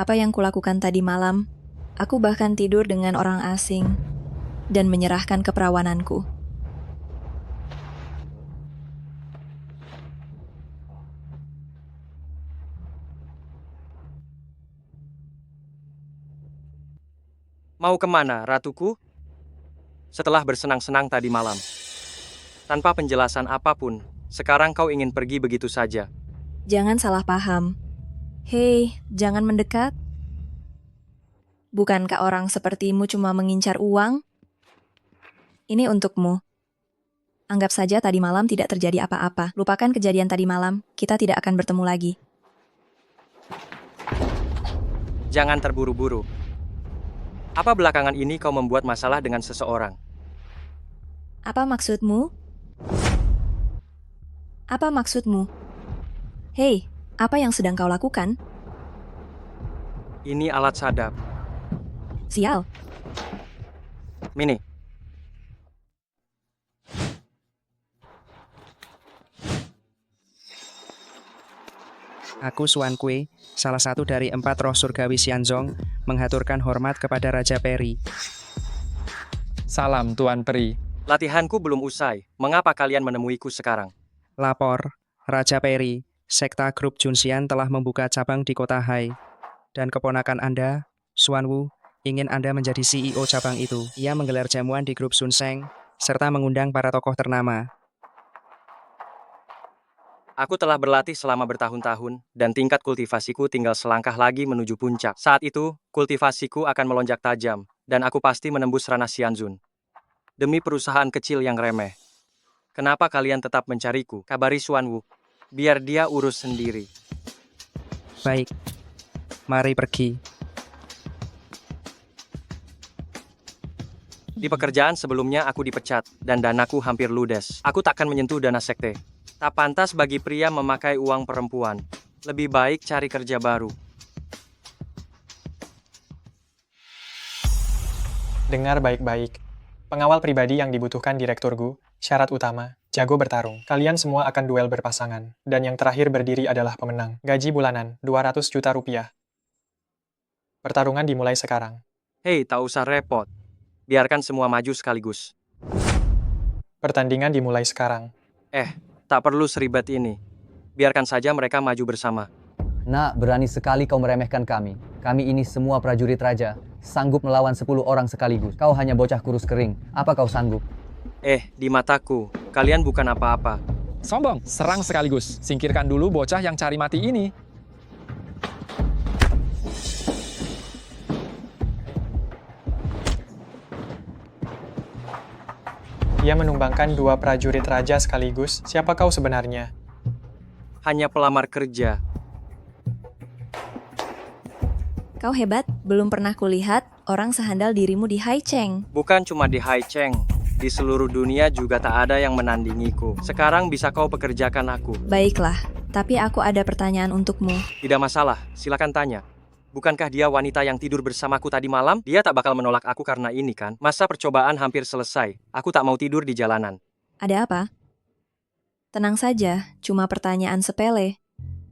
Apa yang kulakukan tadi malam, aku bahkan tidur dengan orang asing dan menyerahkan keperawananku. Mau kemana, ratuku? Setelah bersenang-senang tadi malam. Tanpa penjelasan apapun, sekarang kau ingin pergi begitu saja. Jangan salah paham. Hei, jangan mendekat. Bukankah orang sepertimu cuma mengincar uang? Ini untukmu. Anggap saja tadi malam tidak terjadi apa-apa. Lupakan kejadian tadi malam, kita tidak akan bertemu lagi. Jangan terburu-buru. Apa belakangan ini kau membuat masalah dengan seseorang? Apa maksudmu? Apa maksudmu? Hei, apa yang sedang kau lakukan? Ini alat sadap. Sial, Mini, Aku Xuan Kui, salah satu dari 4 roh surgawi Xianzong, menghaturkan hormat kepada Raja Peri. Salam Tuan Peri. latihanku belum usai. Mengapa kalian menemuiku sekarang? Lapor, Raja Peri, sekta grup Junxian telah membuka cabang di kota Hai. Dan keponakan Anda, Xuan Wu, ingin Anda menjadi CEO cabang itu. Ia menggelar jamuan di grup Sun Sheng, serta mengundang para tokoh ternama. Aku telah berlatih selama bertahun-tahun, dan tingkat kultivasiku tinggal selangkah lagi menuju puncak. Saat itu, kultivasiku akan melonjak tajam, dan aku pasti menembus ranah Xianzun. Demi perusahaan kecil yang remeh. Kenapa kalian tetap mencariku? Kabari Xuan Wu. Biar dia urus sendiri. Baik, mari pergi. Di pekerjaan sebelumnya aku dipecat, dan danaku hampir ludes. Aku takkan menyentuh dana sekte. Tak pantas bagi pria memakai uang perempuan. Lebih baik cari kerja baru. Dengar baik-baik. Pengawal pribadi yang dibutuhkan Direktur Gu, syarat utama, jago bertarung. Kalian semua akan duel berpasangan. Dan yang terakhir berdiri adalah pemenang. Gaji bulanan, 200 juta rupiah. Pertarungan dimulai sekarang. Hei, tak usah repot. Biarkan semua maju sekaligus. Pertandingan dimulai sekarang. Tak perlu seribet ini. Biarkan saja mereka maju bersama. Nak, berani sekali kau meremehkan kami. Kami ini semua prajurit raja, sanggup melawan 10 orang sekaligus. Kau hanya bocah kurus kering. Apa kau sanggup? Di mataku, kalian bukan apa-apa. Sombong, serang sekaligus. Singkirkan dulu bocah yang cari mati ini. Ia menumbangkan 2 prajurit raja sekaligus. Siapa kau sebenarnya? Hanya pelamar kerja. kau hebat. Belum pernah kulihat orang sehandal dirimu di Hai Cheng. Bukan cuma di Hai Cheng. Di seluruh dunia juga tak ada yang menandingiku. Sekarang bisa kau pekerjakan aku. Baiklah, tapi aku ada pertanyaan untukmu. Tidak masalah, silakan tanya. Bukankah dia wanita yang tidur bersamaku tadi malam? Dia tak bakal menolak aku karena ini kan? Masa percobaan hampir selesai. Aku tak mau tidur di jalanan. Ada apa? Tenang saja, cuma pertanyaan sepele.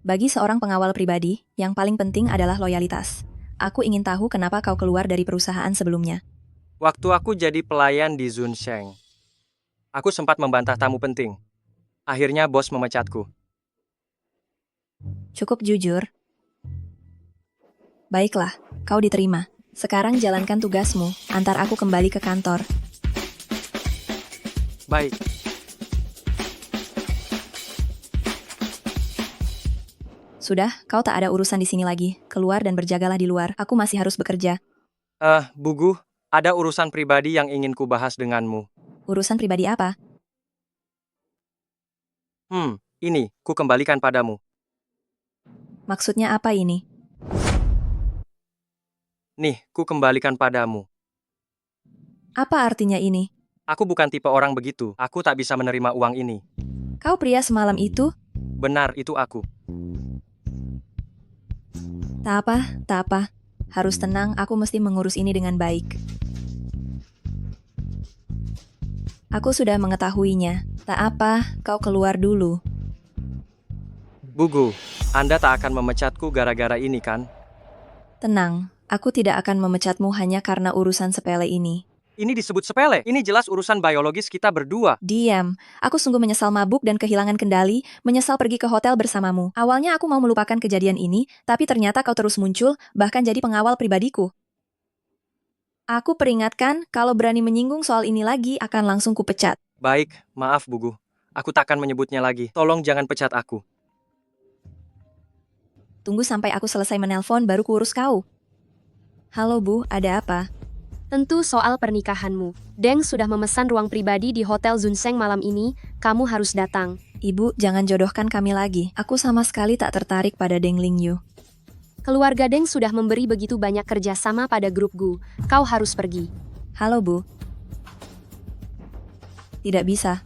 Bagi seorang pengawal pribadi, yang paling penting adalah loyalitas. Aku ingin tahu kenapa kau keluar dari perusahaan sebelumnya. Waktu aku jadi pelayan di Zunsheng, aku sempat membantah tamu penting. Akhirnya bos memecatku. Cukup jujur. Baiklah, kau diterima. Sekarang jalankan tugasmu, antar aku kembali ke kantor. Baik. Sudah, kau tak ada urusan di sini lagi. Keluar dan berjagalah di luar. Aku masih harus bekerja. Bugu, ada urusan pribadi yang ingin ku bahas denganmu. Urusan pribadi apa? Ini, ku kembalikan padamu. Maksudnya apa ini? Nih, ku kembalikan padamu. Apa artinya ini? Aku bukan tipe orang begitu. Aku tak bisa menerima uang ini. Kau pria semalam itu? Benar, itu aku. Tak apa. Harus tenang, aku mesti mengurus ini dengan baik. Aku sudah mengetahuinya. Tak apa, kau keluar dulu. Bugu, Anda tak akan memecatku gara-gara ini kan? Tenang, aku tidak akan memecatmu hanya karena urusan sepele ini. Ini disebut sepele. Ini jelas urusan biologis kita berdua. Diam, aku sungguh menyesal mabuk dan kehilangan kendali, menyesal pergi ke hotel bersamamu. Awalnya aku mau melupakan kejadian ini, tapi ternyata kau terus muncul, bahkan jadi pengawal pribadiku. Aku peringatkan, kalau berani menyinggung soal ini lagi, akan langsung kupecat. Baik, maaf Bugu. Aku takkan menyebutnya lagi. Tolong jangan pecat aku. Tunggu sampai aku selesai menelpon baru kuurus kau. Halo Bu, ada apa? Tentu soal pernikahanmu. Deng sudah memesan ruang pribadi di Hotel Zunseng malam ini, kamu harus datang. Ibu, jangan jodohkan kami lagi. Aku sama sekali tak tertarik pada Deng Lingyu. Keluarga Deng sudah memberi begitu banyak kerjasama pada grup Gu. Kau harus pergi. Halo Bu. Tidak bisa.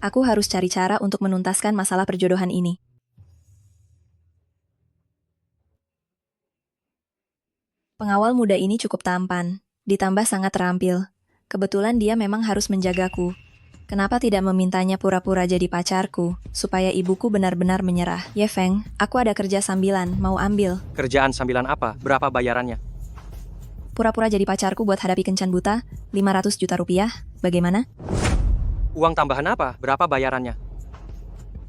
Aku harus cari cara untuk menuntaskan masalah perjodohan ini. Pengawal muda ini cukup tampan, ditambah sangat terampil. Kebetulan dia memang harus menjagaku. Kenapa tidak memintanya pura-pura jadi pacarku, supaya ibuku benar-benar menyerah? Ye Feng, aku ada kerja sambilan, mau ambil. Kerjaan sambilan apa? Berapa bayarannya? Pura-pura jadi pacarku buat hadapi kencan buta, 500 juta rupiah, bagaimana? Uang tambahan apa? Berapa bayarannya?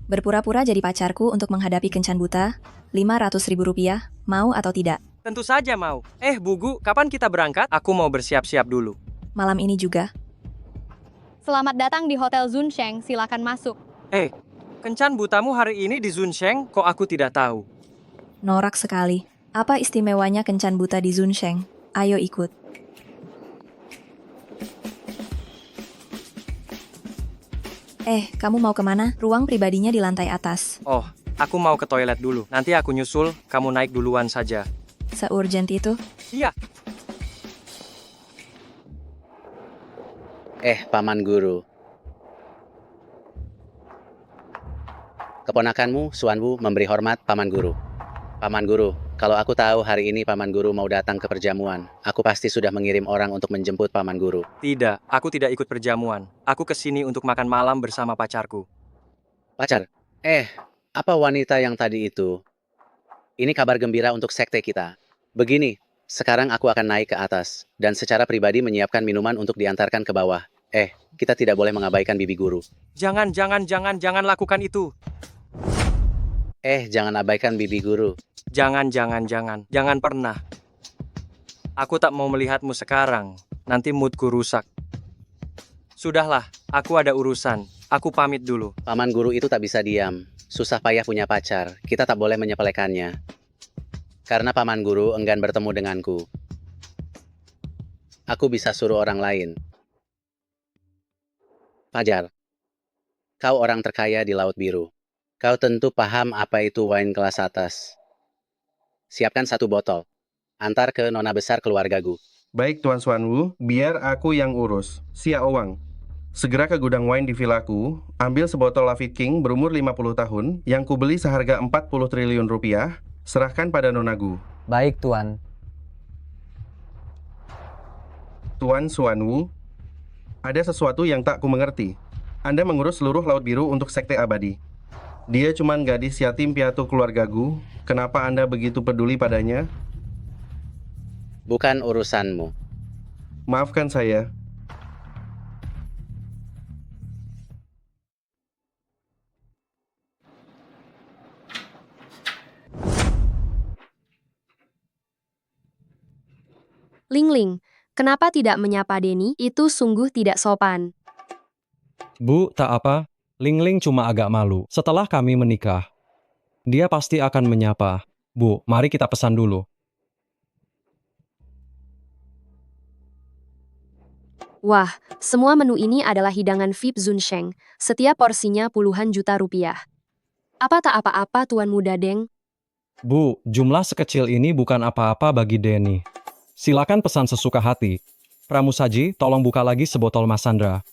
Berpura-pura jadi pacarku untuk menghadapi kencan buta, 500 ribu rupiah, mau atau tidak? Tentu saja mau. Bugu, kapan kita berangkat? Aku mau bersiap-siap dulu. Malam ini juga. Selamat datang di Hotel Zunsheng, silakan masuk. Kencan butamu hari ini di Zunsheng, kok aku tidak tahu? Norak sekali. Apa istimewanya kencan buta di Zunsheng? Ayo ikut. Kamu mau kemana? Ruang pribadinya di lantai atas. Oh, aku mau ke toilet dulu. Nanti aku nyusul, kamu naik duluan saja. Seurgent itu? Iya. Paman Guru. Keponakanmu, Xuanwu, memberi hormat Paman Guru. Paman Guru, kalau aku tahu hari ini Paman Guru mau datang ke perjamuan, aku pasti sudah mengirim orang untuk menjemput Paman Guru. Tidak, aku tidak ikut perjamuan. Aku kesini untuk makan malam bersama pacarku. Pacar? Apa wanita yang tadi itu? Ini kabar gembira untuk sekte kita. Begini, sekarang aku akan naik ke atas, dan secara pribadi menyiapkan minuman untuk diantarkan ke bawah. Kita tidak boleh mengabaikan bibi guru. Jangan lakukan itu. Jangan abaikan bibi guru. Jangan pernah. Aku tak mau melihatmu sekarang, nanti moodku rusak. Sudahlah, aku ada urusan. Aku pamit dulu. Paman Guru itu tak bisa diam. Susah payah punya pacar, kita tak boleh menyepelekannya. Karena Paman Guru enggan bertemu denganku. Aku bisa suruh orang lain. Fajar, kau orang terkaya di Laut Biru. Kau tentu paham apa itu wine kelas atas. Siapkan 1 botol. Antar ke nona besar keluargaku. Baik Tuan Xuanwu, biar aku yang urus. Sia Owang. Segera ke gudang wine di vilaku, ambil sebotol Lafite King berumur 50 tahun yang kubeli seharga 40 triliun rupiah, serahkan pada Nonagu. Baik, Tuan. Tuan Xuanwu, ada sesuatu yang tak kumengerti. Anda mengurus seluruh Laut Biru untuk sekte abadi. Dia cuman gadis yatim piatu keluargaku. Kenapa Anda begitu peduli padanya? Bukan urusanmu. Maafkan saya. Ling, kenapa tidak menyapa Denny? Itu sungguh tidak sopan. Bu, tak apa. Ling cuma agak malu. Setelah kami menikah, dia pasti akan menyapa. Bu, mari kita pesan dulu. Wah, semua menu ini adalah hidangan VIP Zunsheng. Setiap porsinya puluhan juta rupiah. Apa tak apa-apa Tuan Muda Deng? Bu, jumlah sekecil ini bukan apa-apa bagi Denny. Silakan pesan sesuka hati. Pramusaji, tolong buka lagi sebotol Masandra.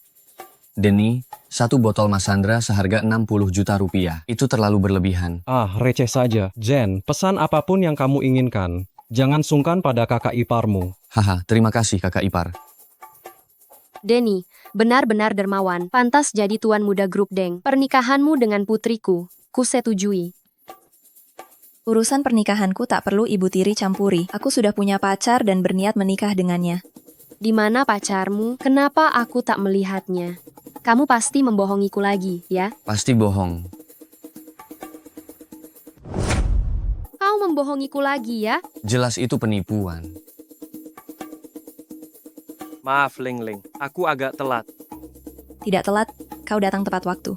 Denny, 1 botol Masandra seharga 60 juta rupiah. Itu terlalu berlebihan. Receh saja. Jen, pesan apapun yang kamu inginkan. Jangan sungkan pada kakak iparmu. Haha, terima kasih kakak ipar. Denny, benar-benar dermawan. Pantas jadi Tuan Muda Grup Deng. Pernikahanmu dengan putriku, ku setujui. Urusan pernikahanku tak perlu Ibu Tiri campuri. Aku sudah punya pacar dan berniat menikah dengannya. Di mana pacarmu? Kenapa aku tak melihatnya? Kamu pasti membohongiku lagi, ya? Pasti bohong. Kau membohongiku lagi, ya? Jelas itu penipuan. Maaf, Ling Ling. Aku agak telat. Tidak telat, kau datang tepat waktu.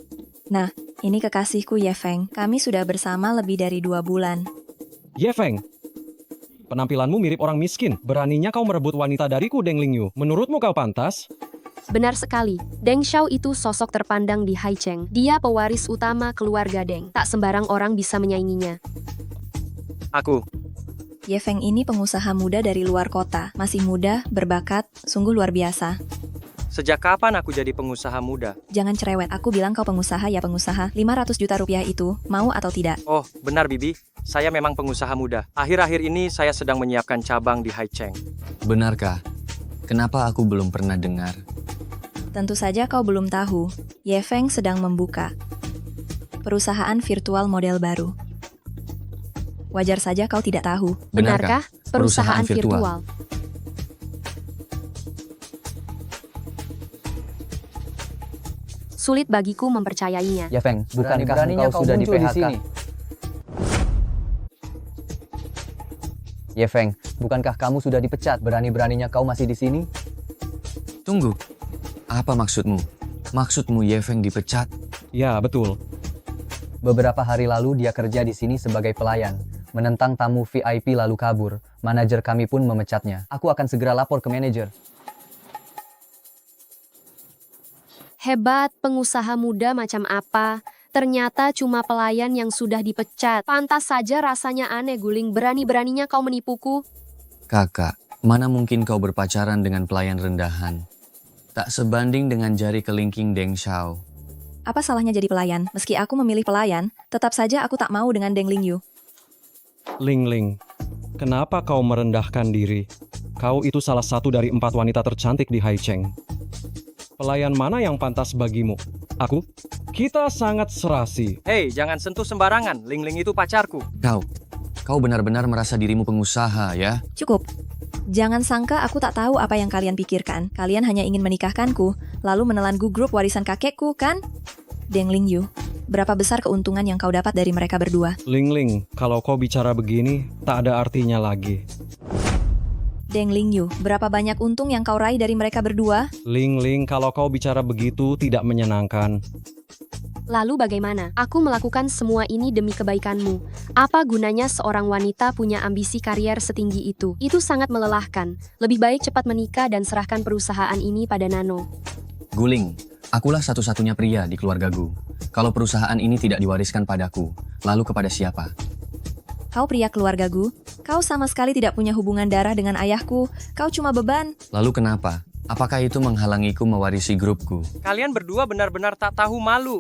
Nah, ini kekasihku Ye Feng. Kami sudah bersama lebih dari 2 bulan. Ye Feng, penampilanmu mirip orang miskin. Beraninya kau merebut wanita dariku, Deng Lingyu. Menurutmu kau pantas? Benar sekali. Deng Xiao itu sosok terpandang di Haicheng. Dia pewaris utama keluarga Deng. Tak sembarang orang bisa menyainginya. Aku. Ye Feng ini pengusaha muda dari luar kota. Masih muda, berbakat, sungguh luar biasa. Sejak kapan aku jadi pengusaha muda? Jangan cerewet, aku bilang kau pengusaha ya pengusaha. 500 juta rupiah itu, mau atau tidak? Oh, benar Bibi. Saya memang pengusaha muda. Akhir-akhir ini saya sedang menyiapkan cabang di Haicheng. Benarkah? Kenapa aku belum pernah dengar? Tentu saja kau belum tahu. Ye Feng sedang membuka perusahaan virtual model baru. Wajar saja kau tidak tahu. Benarkah? Perusahaan virtual. Sulit bagiku mempercayainya. Ya Feng, bukankah kau sudah di PHK? Ye Feng, bukankah kamu sudah dipecat? Berani-beraninya kau masih di sini? Tunggu, apa maksudmu? Maksudmu Ye Feng dipecat? Ya, betul. Beberapa hari lalu dia kerja di sini sebagai pelayan, menentang tamu VIP lalu kabur. Manajer kami pun memecatnya. Aku akan segera lapor ke manajer. Hebat, pengusaha muda macam apa? Ternyata cuma pelayan yang sudah dipecat. Pantas saja rasanya aneh, Guling. Berani-beraninya kau menipuku. Kakak, mana mungkin kau berpacaran dengan pelayan rendahan? Tak sebanding dengan jari kelingking Deng Xiao. Apa salahnya jadi pelayan? Meski aku memilih pelayan, tetap saja aku tak mau dengan Deng Lingyu. Ling Ling, kenapa kau merendahkan diri? Kau itu salah satu dari 4 wanita tercantik di Haicheng. Pelayan mana yang pantas bagimu? Aku? Kita sangat serasi. Hei, jangan sentuh sembarangan. Ling Ling itu pacarku. Kau benar-benar merasa dirimu pengusaha, ya? Cukup. Jangan sangka aku tak tahu apa yang kalian pikirkan. Kalian hanya ingin menikahkanku, lalu menelan grup warisan kakekku, kan? Deng Lingyu, berapa besar keuntungan yang kau dapat dari mereka berdua? Ling Ling, kalau kau bicara begini, tak ada artinya lagi. Deng Lingyu, berapa banyak untung yang kau raih dari mereka berdua? Ling Ling, kalau kau bicara begitu tidak menyenangkan. Lalu bagaimana? Aku melakukan semua ini demi kebaikanmu. Apa gunanya seorang wanita punya ambisi karier setinggi itu? Itu sangat melelahkan. Lebih baik cepat menikah dan serahkan perusahaan ini pada Nano. Guling, akulah satu-satunya pria di keluargaku. Kalau perusahaan ini tidak diwariskan padaku, lalu kepada siapa? Kau pria keluargaku, kau sama sekali tidak punya hubungan darah dengan ayahku, kau cuma beban. Lalu kenapa? Apakah itu menghalangiku mewarisi grupku? Kalian berdua benar-benar tak tahu malu.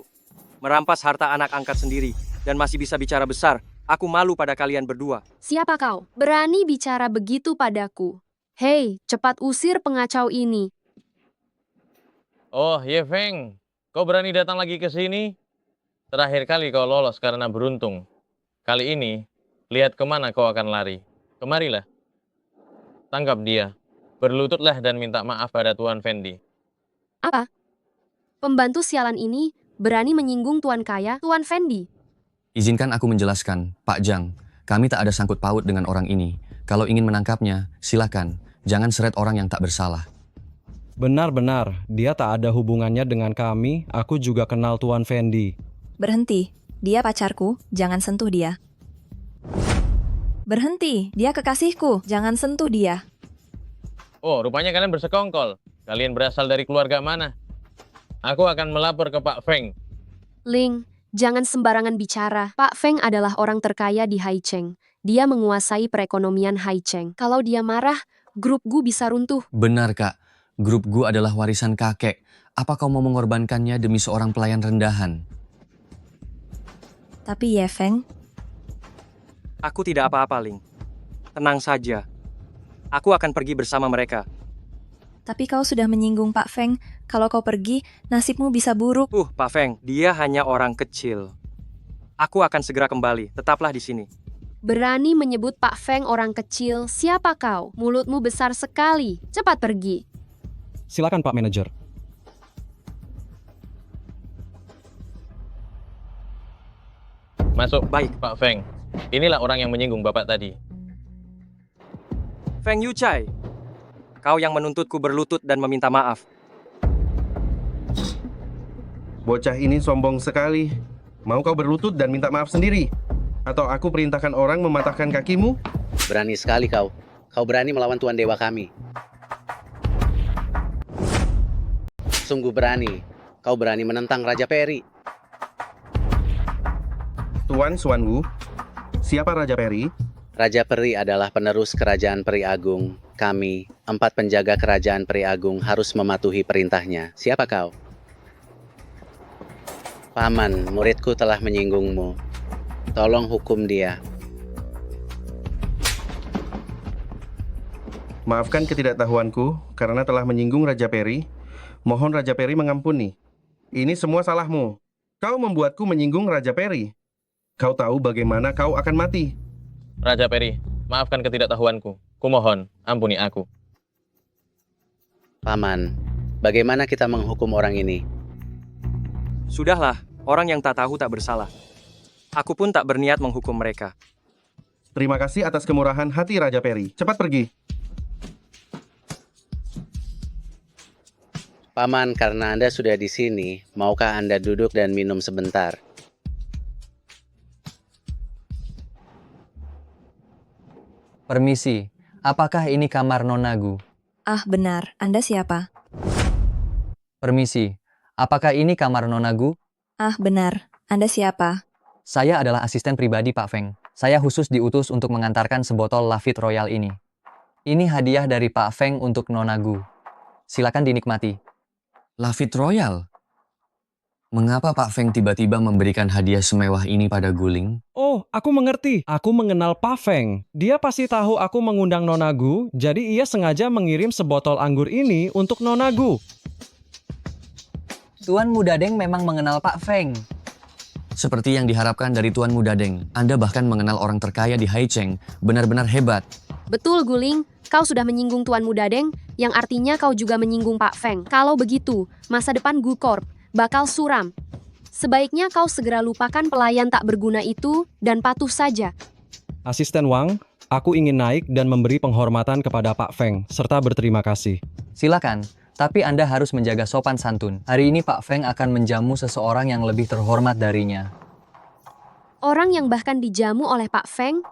Merampas harta anak angkat sendiri, dan masih bisa bicara besar. Aku malu pada kalian berdua. Siapa kau? Berani bicara begitu padaku? Hei, cepat usir pengacau ini. Oh, Ye Feng, kau berani datang lagi ke sini? Terakhir kali kau lolos karena beruntung. Kali ini, lihat kemana kau akan lari. Kemarilah. Tangkap dia. Berlututlah dan minta maaf pada Tuan Fendi. Apa? Pembantu sialan ini berani menyinggung Tuan Kaya, Tuan Fendi. Izinkan aku menjelaskan, Pak Jang. Kami tak ada sangkut paut dengan orang ini. Kalau ingin menangkapnya, silakan. Jangan seret orang yang tak bersalah. Benar-benar, dia tak ada hubungannya dengan kami. Aku juga kenal Tuan Fendi. Berhenti, dia pacarku, jangan sentuh dia. Berhenti, dia kekasihku, jangan sentuh dia. Oh, rupanya kalian bersekongkol. Kalian berasal dari keluarga mana? Aku akan melapor ke Pak Feng. Ling, jangan sembarangan bicara. Pak Feng adalah orang terkaya di Haicheng. Dia menguasai perekonomian Haicheng. Kalau dia marah, grup Gu bisa runtuh. Benar, Kak. Grup Gu adalah warisan kakek. Apa kau mau mengorbankannya demi seorang pelayan rendahan? Tapi Ye Feng, Aku tidak apa-apa, Ling. Tenang saja. Aku akan pergi bersama mereka. tapi kau sudah menyinggung Pak Feng. Kalau kau pergi, nasibmu bisa buruk. Pak Feng, dia hanya orang kecil. Aku akan segera kembali. Tetaplah di sini. Berani menyebut Pak Feng orang kecil, siapa kau? Mulutmu besar sekali, cepat pergi. Silakan Pak Manajer. Masuk. Baik. Pak Feng. Inilah orang yang menyinggung Bapak tadi. Feng Yuchai, kau yang menuntutku berlutut dan meminta maaf. Bocah ini sombong sekali. Mau kau berlutut dan minta maaf sendiri? Atau aku perintahkan orang mematahkan kakimu? Berani sekali kau. Kau berani melawan Tuan Dewa kami. Sungguh berani. Kau berani menentang Raja Peri. Tuan Xuanwu, siapa Raja Peri? Raja Peri adalah penerus Kerajaan Peri Agung. Kami, 4 penjaga Kerajaan Peri Agung harus mematuhi perintahnya. Siapa kau? Paman, muridku telah menyinggungmu. Tolong hukum dia. Maafkan ketidaktahuanku karena telah menyinggung Raja Peri. Mohon Raja Peri mengampuni. Ini semua salahmu. Kau membuatku menyinggung Raja Peri. Kau tahu bagaimana kau akan mati. Raja Peri, maafkan ketidaktahuanku. Kumohon, ampuni aku. Paman, bagaimana kita menghukum orang ini? Sudahlah, orang yang tak tahu tak bersalah. Aku pun tak berniat menghukum mereka. Terima kasih atas kemurahan hati Raja Peri. Cepat pergi. Paman, karena Anda sudah di sini, maukah Anda duduk dan minum sebentar? Permisi, apakah ini kamar Nonagu? Ah, benar. Anda siapa? Permisi, apakah ini kamar Nonagu? Ah, benar. Anda siapa? Saya adalah asisten pribadi Pak Feng. Saya khusus diutus untuk mengantarkan sebotol Lafite Royal ini. Ini hadiah dari Pak Feng untuk Nonagu. Silakan dinikmati. Lafite Royal? Mengapa Pak Feng tiba-tiba memberikan hadiah semewah ini pada Guling? Oh, aku mengerti. Aku mengenal Pak Feng. Dia pasti tahu aku mengundang Nonagu, jadi ia sengaja mengirim sebotol anggur ini untuk Nonagu. Tuan Muda Deng memang mengenal Pak Feng. Seperti yang diharapkan dari Tuan Muda Deng, Anda bahkan mengenal orang terkaya di Haicheng. Benar-benar hebat. Betul, Guling. Kau sudah menyinggung Tuan Muda Deng, yang artinya kau juga menyinggung Pak Feng. Kalau begitu, masa depan Gu Corp bakal suram. Sebaiknya kau segera lupakan pelayan tak berguna itu dan patuh saja. Asisten Wang, aku ingin naik dan memberi penghormatan kepada Pak Feng, serta berterima kasih. Silakan, tapi Anda harus menjaga sopan santun. Hari ini Pak Feng akan menjamu seseorang yang lebih terhormat darinya. Orang yang bahkan dijamu oleh Pak Feng?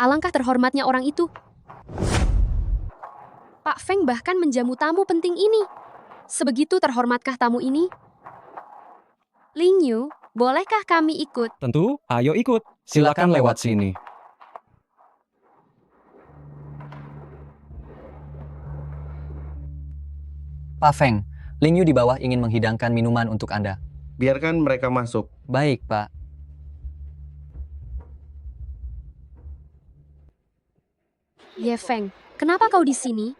Alangkah terhormatnya orang itu. Pak Feng bahkan menjamu tamu penting ini. Sebegitu terhormatkah tamu ini? Ling Yu, bolehkah kami ikut? Tentu, ayo ikut. Silakan lewat sini. Pak Feng, Ling Yu di bawah ingin menghidangkan minuman untuk Anda. Biarkan mereka masuk. Baik, Pak. Ye Feng, kenapa kau di sini?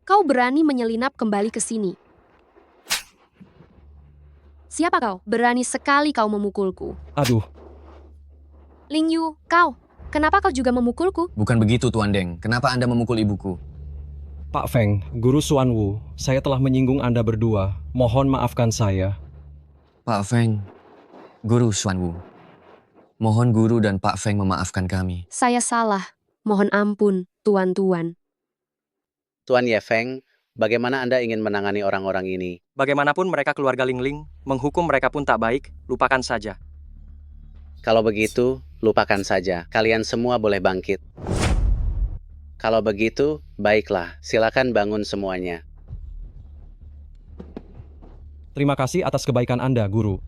Kau berani menyelinap kembali ke sini. Siapa kau? Berani sekali kau memukulku. Aduh. Ling Yu, kau. Kenapa kau juga memukulku? Bukan begitu, Tuan Deng. Kenapa Anda memukul ibuku? Pak Feng, Guru Xuanwu, saya telah menyinggung Anda berdua. Mohon maafkan saya. Pak Feng, Guru Xuanwu. Mohon Guru dan Pak Feng memaafkan kami. Saya salah. Mohon ampun, tuan-tuan. Tuan Ye Feng, bagaimana Anda ingin menangani orang-orang ini? Bagaimanapun mereka keluarga Ling Ling, menghukum mereka pun tak baik, lupakan saja. Kalau begitu, lupakan saja. Kalian semua boleh bangkit. Kalau begitu, baiklah. Silakan bangun semuanya. Terima kasih atas kebaikan Anda, Guru.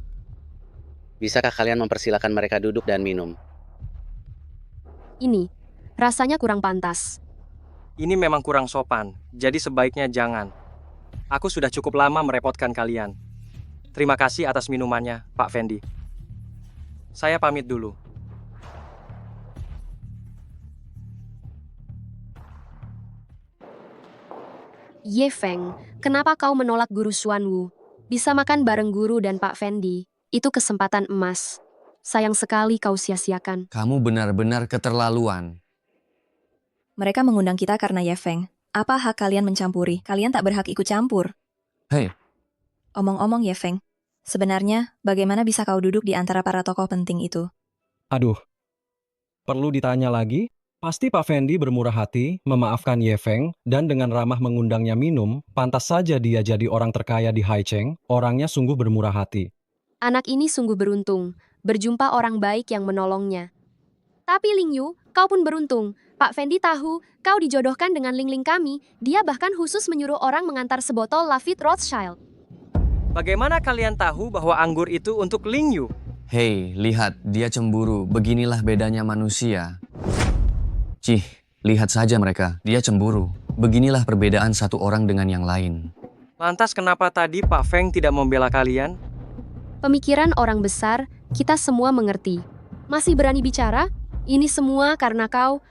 Bisakah kalian mempersilakan mereka duduk dan minum? Ini, rasanya kurang pantas. Ini memang kurang sopan, jadi sebaiknya jangan. Aku sudah cukup lama merepotkan kalian. Terima kasih atas minumannya, Pak Fendi. Saya pamit dulu. Ye Feng, kenapa kau menolak Guru Xuanwu? Bisa makan bareng Guru dan Pak Fendi, itu kesempatan emas. sayang sekali kau sia-siakan. Kamu benar-benar keterlaluan. Mereka mengundang kita karena Ye Feng. Apa hak kalian mencampuri? Kalian tak berhak ikut campur. Hei, Omong-omong Ye Feng, sebenarnya bagaimana bisa kau duduk di antara para tokoh penting itu? Aduh, perlu ditanya lagi? Pasti Pak Fendi bermurah hati, memaafkan Ye Feng, dan dengan ramah mengundangnya minum, pantas saja dia jadi orang terkaya di Haicheng, orangnya sungguh bermurah hati. Anak ini sungguh beruntung, berjumpa orang baik yang menolongnya. Tapi Ling Yu, kau pun beruntung. Pak Fendi tahu, kau dijodohkan dengan Ling Ling kami, dia bahkan khusus menyuruh orang mengantar sebotol Lafite Rothschild. Bagaimana kalian tahu bahwa anggur itu untuk Ling Yu? hei, lihat, dia cemburu. Beginilah bedanya manusia. Cih, lihat saja mereka, dia cemburu. Beginilah perbedaan satu orang dengan yang lain. Lantas kenapa tadi Pak Feng tidak membela kalian? Pemikiran orang besar, kita semua mengerti. Masih berani bicara? Ini semua karena kau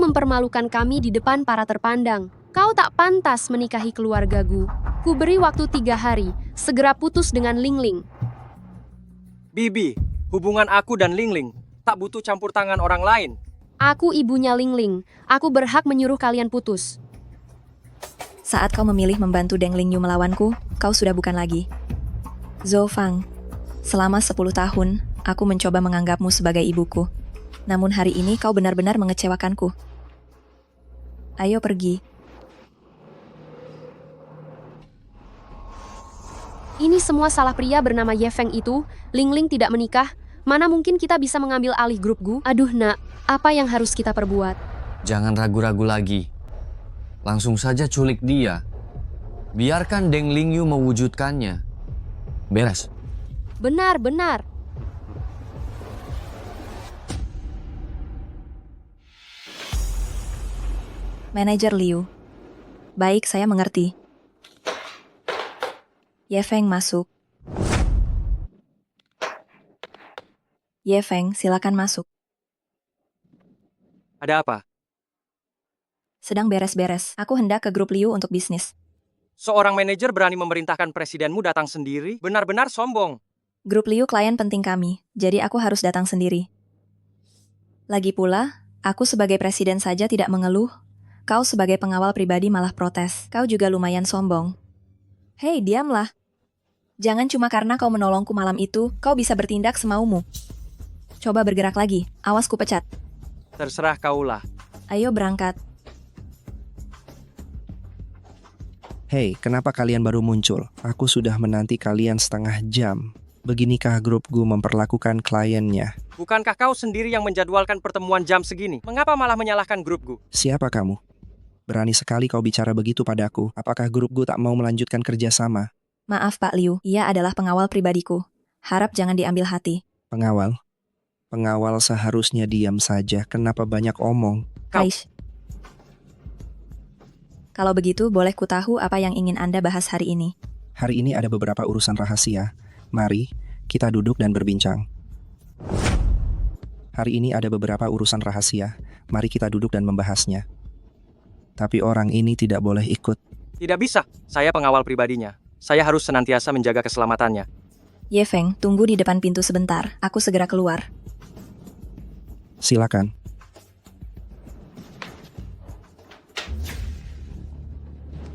mempermalukan kami di depan para terpandang. Kau tak pantas menikahi keluargaku. Ku beri waktu 3 hari, segera putus dengan Ling Ling. Bibi, hubungan aku dan Ling Ling tak butuh campur tangan orang lain. Aku ibunya Ling Ling, aku berhak menyuruh kalian putus. Saat kau memilih membantu Deng Lingyu melawanku, kau sudah bukan lagi. Zhou Fang, selama 10 tahun, aku mencoba menganggapmu sebagai ibuku. Namun hari ini kau benar-benar mengecewakanku. Ayo pergi. Ini semua salah pria bernama Ye Feng itu. Ling Ling tidak menikah. Mana mungkin kita bisa mengambil alih grup Gu? Aduh nak, apa yang harus kita perbuat? Jangan ragu-ragu lagi. Langsung saja culik dia. Biarkan Deng Lingyu mewujudkannya. Beres. Benar. Manajer Liu. Baik, saya mengerti. Ye Feng masuk. Ye Feng, silakan masuk. Ada apa? Sedang beres-beres. Aku hendak ke grup Liu untuk bisnis. Seorang manajer berani memerintahkan presidenmu datang sendiri? Benar-benar sombong. Grup Liu klien penting kami, jadi aku harus datang sendiri. Lagi pula, aku sebagai presiden saja tidak mengeluh. Kau sebagai pengawal pribadi malah protes. Kau juga lumayan sombong. Hei, diamlah. Jangan cuma karena kau menolongku malam itu, kau bisa bertindak semaumu. Coba bergerak lagi, awas ku pecat. Terserah kaulah. Ayo berangkat. Hei, kenapa kalian baru muncul? Aku sudah menanti kalian setengah jam. Beginikah grup Gu memperlakukan kliennya? Bukankah kau sendiri yang menjadwalkan pertemuan jam segini? Mengapa malah menyalahkan grup Gu? Siapa kamu? Berani sekali kau bicara begitu padaku. Apakah grup Gu tak mau melanjutkan kerjasama? Maaf Pak Liu, ia adalah pengawal pribadiku. Harap jangan diambil hati. Pengawal? Pengawal seharusnya diam saja. Kenapa banyak omong? Kaish. Kalau begitu, boleh ku tahu apa yang ingin Anda bahas hari ini? Hari ini ada beberapa urusan rahasia. Mari, kita duduk dan berbincang. Hari ini ada beberapa urusan rahasia. Mari kita duduk dan membahasnya. Tapi orang ini tidak boleh ikut. Tidak bisa, saya pengawal pribadinya. Saya harus senantiasa menjaga keselamatannya. Ye Feng, tunggu di depan pintu sebentar. Aku segera keluar. Silakan.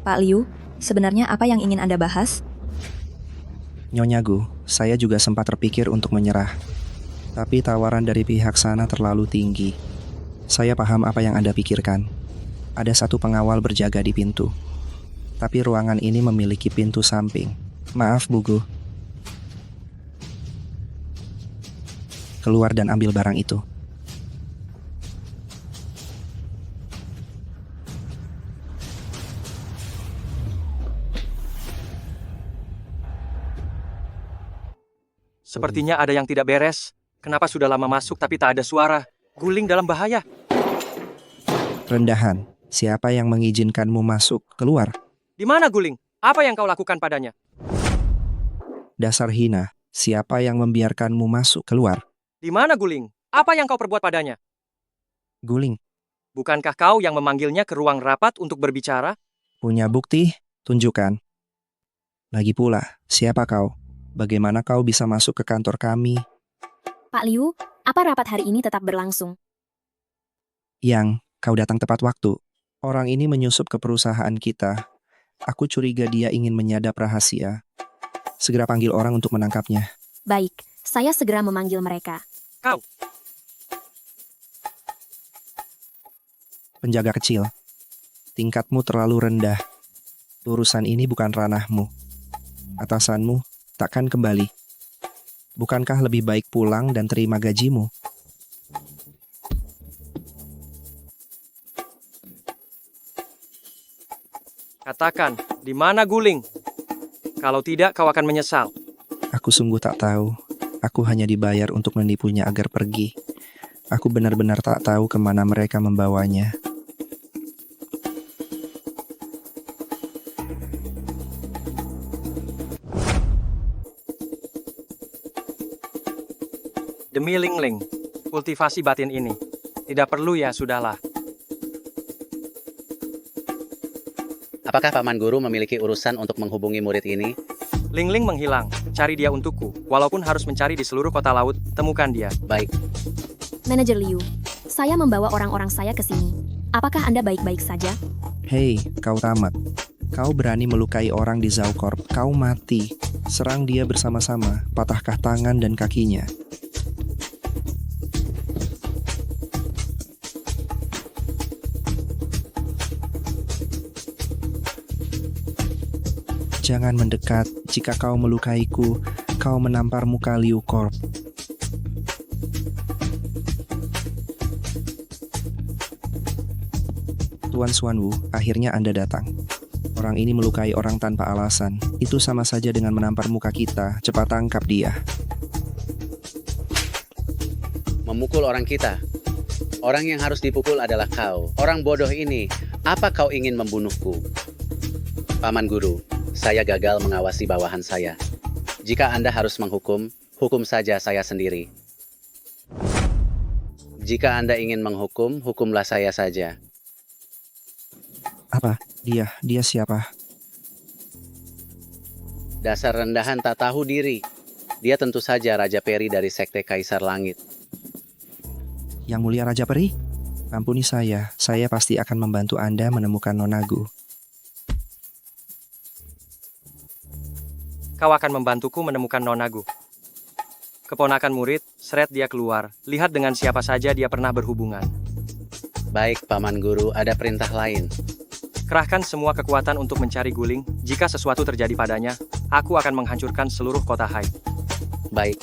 Pak Liu, sebenarnya apa yang ingin Anda bahas? Nyonya Gu, saya juga sempat terpikir untuk menyerah. Tapi tawaran dari pihak sana terlalu tinggi. Saya paham apa yang Anda pikirkan. Ada satu pengawal berjaga di pintu. Tapi ruangan ini memiliki pintu samping. Maaf, Bu Gu. Keluar dan ambil barang itu. Sepertinya ada yang tidak beres. Kenapa sudah lama masuk tapi tak ada suara? Guling dalam bahaya. Rendahan, siapa yang mengizinkanmu masuk? Keluar. Di mana Guling? Apa yang kau lakukan padanya? Dasar hina, siapa yang membiarkanmu masuk? Keluar. Di mana Guling? Apa yang kau perbuat padanya? Guling, Bukankah kau yang memanggilnya ke ruang rapat untuk berbicara? punya bukti? Tunjukkan. Lagi pula, siapa kau? Bagaimana kau bisa masuk ke kantor kami? Pak Liu, apa rapat hari ini tetap berlangsung? Yang, kau datang tepat waktu. Orang ini menyusup ke perusahaan kita. Aku curiga dia ingin menyadap rahasia. Segera panggil orang untuk menangkapnya. Baik, saya segera memanggil mereka. Kau. Penjaga kecil, tingkatmu terlalu rendah. Urusan ini bukan ranahmu. Atasanmu takkan kembali. Bukankah lebih baik pulang dan terima gajimu? Katakan, di mana Guling? Kalau tidak, kau akan menyesal. Aku sungguh tak tahu. Aku hanya dibayar untuk menipunya agar pergi. Aku benar-benar tak tahu kemana mereka membawanya. Demi Ling Ling, kultivasi batin ini. Tidak perlu ya, sudahlah. Apakah Paman Guru memiliki urusan untuk menghubungi murid ini? Ling Ling menghilang. Cari dia untukku. Walaupun harus mencari di seluruh kota laut, temukan dia. Baik. Manajer Liu, saya membawa orang-orang saya ke sini. Apakah Anda baik-baik saja? Hei, kau tamat. Kau berani melukai orang di Zaucorp, kau mati. Serang dia bersama-sama, patahkah tangan dan kakinya. Jangan mendekat, jika kau melukaiku, kau menampar muka Liu Corp. Tuan Xuanwu, akhirnya Anda datang. Orang ini melukai orang tanpa alasan. Itu sama saja dengan menampar muka kita. Cepat tangkap dia. Memukul orang kita. Orang yang harus dipukul adalah kau. Orang bodoh ini, apa kau ingin membunuhku? Paman Guru, saya gagal mengawasi bawahan saya. Jika Anda harus menghukum, hukum saja saya sendiri. Jika Anda ingin menghukum, hukumlah saya saja. Apa? Dia siapa? Dasar rendahan tak tahu diri. Dia tentu saja Raja Peri dari Sekte Kaisar Langit. Yang Mulia Raja Peri? Ampuni saya pasti akan membantu Anda menemukan Nonagu. Kau akan membantuku menemukan Nonagu. Keponakan murid, seret dia keluar. Lihat dengan siapa saja dia pernah berhubungan. Baik, Paman Guru, ada perintah lain. Kerahkan semua kekuatan untuk mencari Guling. Jika sesuatu terjadi padanya, aku akan menghancurkan seluruh kota Hai. Baik.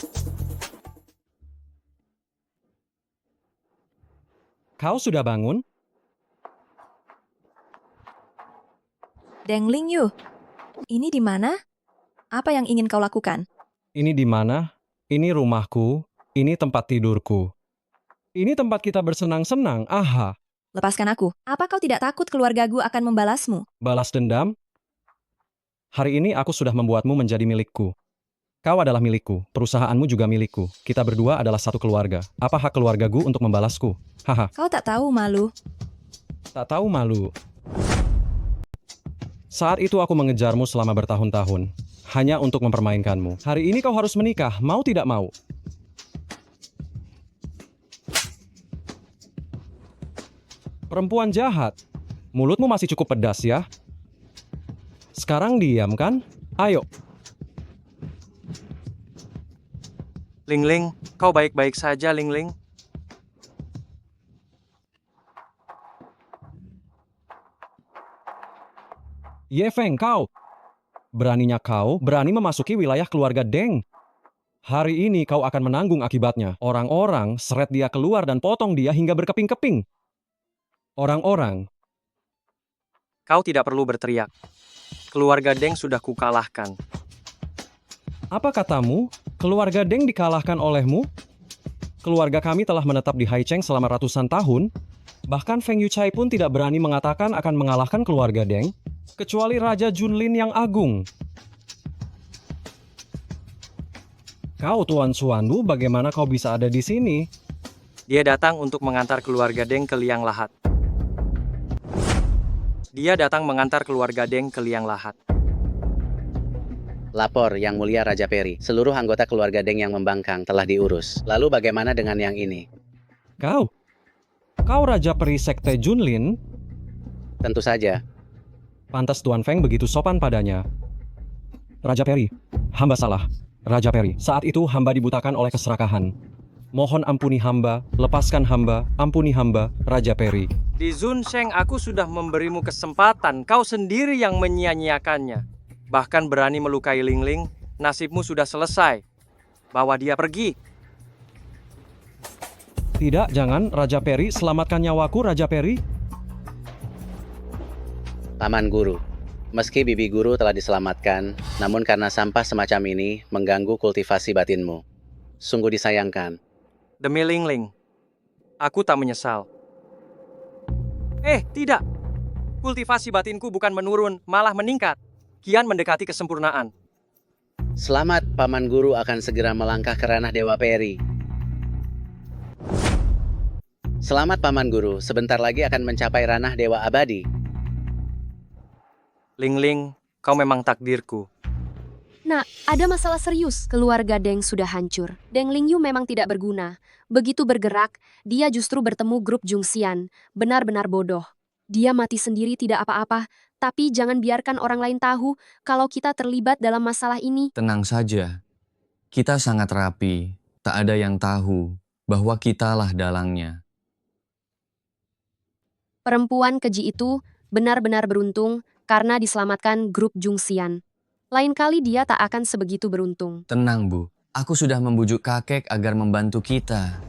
Kau sudah bangun? Deng Ling Yu, ini di mana? Apa yang ingin kau lakukan? Ini di mana? Ini rumahku. Ini tempat tidurku. Ini tempat kita bersenang-senang. Aha. Lepaskan aku. Apa kau tidak takut keluargaku akan membalasmu? Balas dendam? Hari ini aku sudah membuatmu menjadi milikku. Kau adalah milikku. Perusahaanmu juga milikku. Kita berdua adalah satu keluarga. Apa hak keluargaku untuk membalasku? Haha. Kau tak tahu malu. Tak tahu malu. Saat itu aku mengejarmu selama bertahun-tahun. Hanya untuk mempermainkanmu. Hari ini kau harus menikah, mau tidak mau. Perempuan jahat. Mulutmu masih cukup pedas ya. Sekarang diam kan? Ayo. Ling Ling, kau baik-baik saja, Ling Ling. Ye Feng, kau. Beraninya kau berani memasuki wilayah keluarga Deng. Hari ini kau akan menanggung akibatnya. Orang-orang seret dia keluar dan potong dia hingga berkeping-keping. Orang-orang. Kau tidak perlu berteriak. Keluarga Deng sudah kukalahkan. Apa katamu? Keluarga Deng dikalahkan olehmu? Keluarga kami telah menetap di Haicheng selama ratusan tahun. Bahkan Feng Yuchai pun tidak berani mengatakan akan mengalahkan keluarga Deng. Kecuali Raja Junlin yang agung. Kau Tuan Xuanwu, bagaimana kau bisa ada di sini? Dia datang untuk mengantar keluarga Deng ke liang lahat. Dia datang mengantar keluarga Deng ke liang lahat. Lapor, Yang Mulia Raja Peri. Seluruh anggota keluarga Deng yang membangkang telah diurus. Lalu bagaimana dengan yang ini? Kau Raja Peri Sekte Junlin? Tentu saja. Pantas Tuan Feng begitu sopan padanya. Raja Peri, hamba salah. Raja Peri, saat itu hamba dibutakan oleh keserakahan. Mohon ampuni hamba, lepaskan hamba, ampuni hamba, Raja Peri. Di Zunsheng aku sudah memberimu kesempatan, kau sendiri yang menyia-nyiakannya. Bahkan berani melukai Lingling, nasibmu sudah selesai. Bawa dia pergi. Tidak, jangan, Raja Peri, selamatkan nyawaku, Raja Peri. Paman Guru, meski bibi guru telah diselamatkan, namun karena sampah semacam ini mengganggu kultivasi batinmu. Sungguh disayangkan. Demi Lingling, aku tak menyesal. Tidak. Kultivasi batinku bukan menurun, malah meningkat. Kian mendekati kesempurnaan. Selamat, Paman Guru akan segera melangkah ke ranah Dewa Peri. Selamat, Paman Guru, sebentar lagi akan mencapai ranah Dewa Abadi. Lingling, kau memang takdirku. Nah, ada masalah serius. Keluarga Deng sudah hancur. Deng Lingyu memang tidak berguna. Begitu bergerak, dia justru bertemu grup Jungxian. Benar-benar bodoh. Dia mati sendiri tidak apa-apa, tapi jangan biarkan orang lain tahu kalau kita terlibat dalam masalah ini. Tenang saja. Kita sangat rapi. Tak ada yang tahu bahwa kitalah dalangnya. Perempuan keji itu benar-benar beruntung karena diselamatkan grup Jungxian. Lain kali dia tak akan sebegitu beruntung. Tenang, Bu. Aku sudah membujuk kakek agar membantu kita.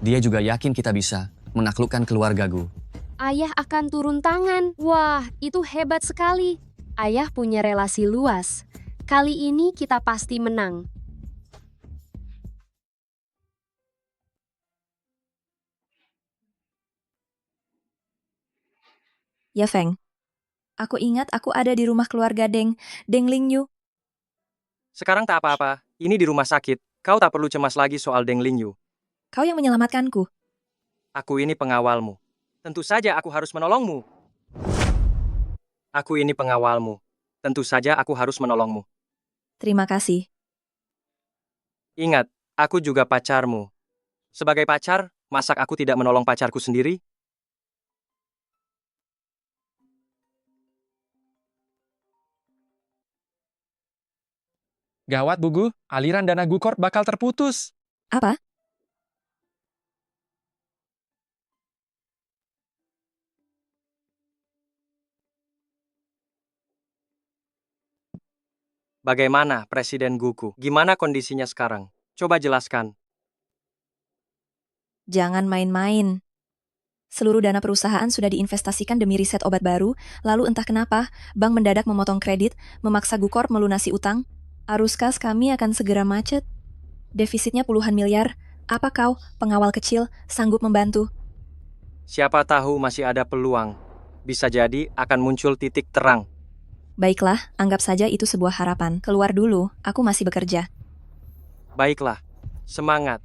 Dia juga yakin kita bisa menaklukkan keluargaku. Ayah akan turun tangan. Wah, itu hebat sekali. Ayah punya relasi luas. Kali ini kita pasti menang. Ya Feng, aku ingat aku ada di rumah keluarga Deng Lingyu. Sekarang tak apa-apa, ini di rumah sakit. Kau tak perlu cemas lagi soal Deng Lingyu. Kau yang menyelamatkanku. Aku ini pengawalmu. Tentu saja aku harus menolongmu. Aku ini pengawalmu. Tentu saja aku harus menolongmu. Terima kasih. Ingat, aku juga pacarmu. Sebagai pacar, masak aku tidak menolong pacarku sendiri? Gawat, Bugu. Aliran dana Gukor bakal terputus. Apa? Bagaimana, Presiden Guku? Gimana kondisinya sekarang? Coba jelaskan. Jangan main-main. Seluruh dana perusahaan sudah diinvestasikan demi riset obat baru, lalu entah kenapa, bank mendadak memotong kredit, memaksa Gukor melunasi utang. Arus kas kami akan segera macet. Defisitnya puluhan miliar. Apa kau, pengawal kecil, sanggup membantu? Siapa tahu masih ada peluang. Bisa jadi akan muncul titik terang. Baiklah, anggap saja itu sebuah harapan. Keluar dulu, aku masih bekerja. Baiklah, semangat.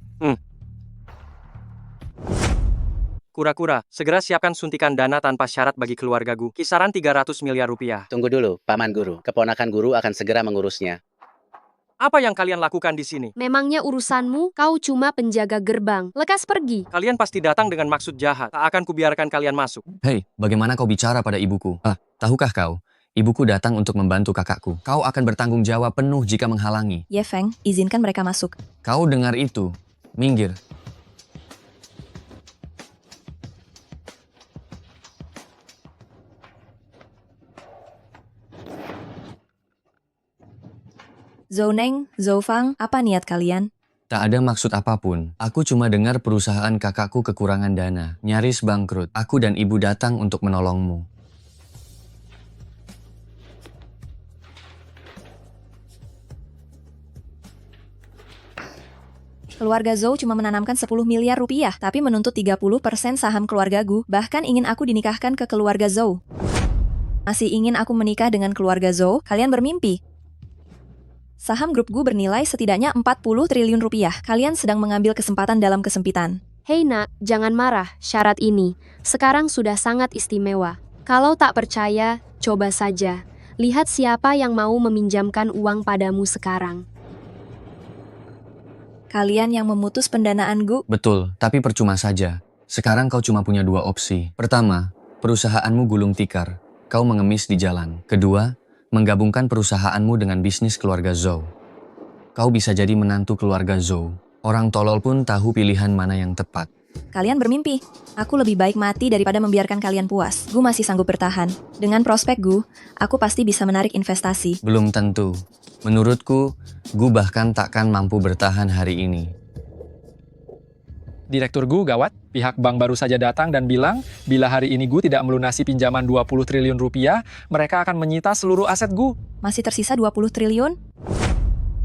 Kura-kura, segera siapkan suntikan dana tanpa syarat bagi keluargaku. Kisaran 300 miliar rupiah. Tunggu dulu, Paman Guru. Keponakan Guru akan segera mengurusnya. Apa yang kalian lakukan di sini? Memangnya urusanmu, kau cuma penjaga gerbang. Lekas pergi. Kalian pasti datang dengan maksud jahat. Tak akan kubiarkan kalian masuk. Hei, bagaimana kau bicara pada ibuku? Tahukah kau? Ibuku datang untuk membantu kakakku. Kau akan bertanggung jawab penuh jika menghalangi. Ye Feng, izinkan mereka masuk. Kau dengar itu? Minggir. Zhou Neng, Zhou Fang, apa niat kalian? Tak ada maksud apapun. Aku cuma dengar perusahaan kakakku kekurangan dana. Nyaris bangkrut. Aku dan ibu datang untuk menolongmu. Keluarga Zhou cuma menanamkan 10 miliar rupiah, tapi menuntut 30% saham keluarga Gu, bahkan ingin aku dinikahkan ke keluarga Zhou. Masih ingin aku menikah dengan keluarga Zhou? Kalian bermimpi. Saham grup Gu bernilai setidaknya 40 triliun rupiah. Kalian sedang mengambil kesempatan dalam kesempitan. Hei nak, jangan marah. Syarat ini sekarang sudah sangat istimewa. Kalau tak percaya, coba saja. Lihat siapa yang mau meminjamkan uang padamu sekarang. Kalian yang memutus pendanaan Gu. Betul, tapi percuma saja. Sekarang kau cuma punya dua opsi. Pertama, perusahaanmu gulung tikar. Kau mengemis di jalan. Kedua, menggabungkan perusahaanmu dengan bisnis keluarga Zhou. Kau bisa jadi menantu keluarga Zhou. Orang tolol pun tahu pilihan mana yang tepat. Kalian bermimpi. Aku lebih baik mati daripada membiarkan kalian puas. Gu masih sanggup bertahan. Dengan prospek Gu, aku pasti bisa menarik investasi. Belum tentu. Menurutku, Gu bahkan takkan mampu bertahan hari ini. Direktur Gu gawat, pihak bank baru saja datang dan bilang bila hari ini Gu tidak melunasi pinjaman 20 triliun rupiah, mereka akan menyita seluruh aset Gu. Masih tersisa 20 triliun?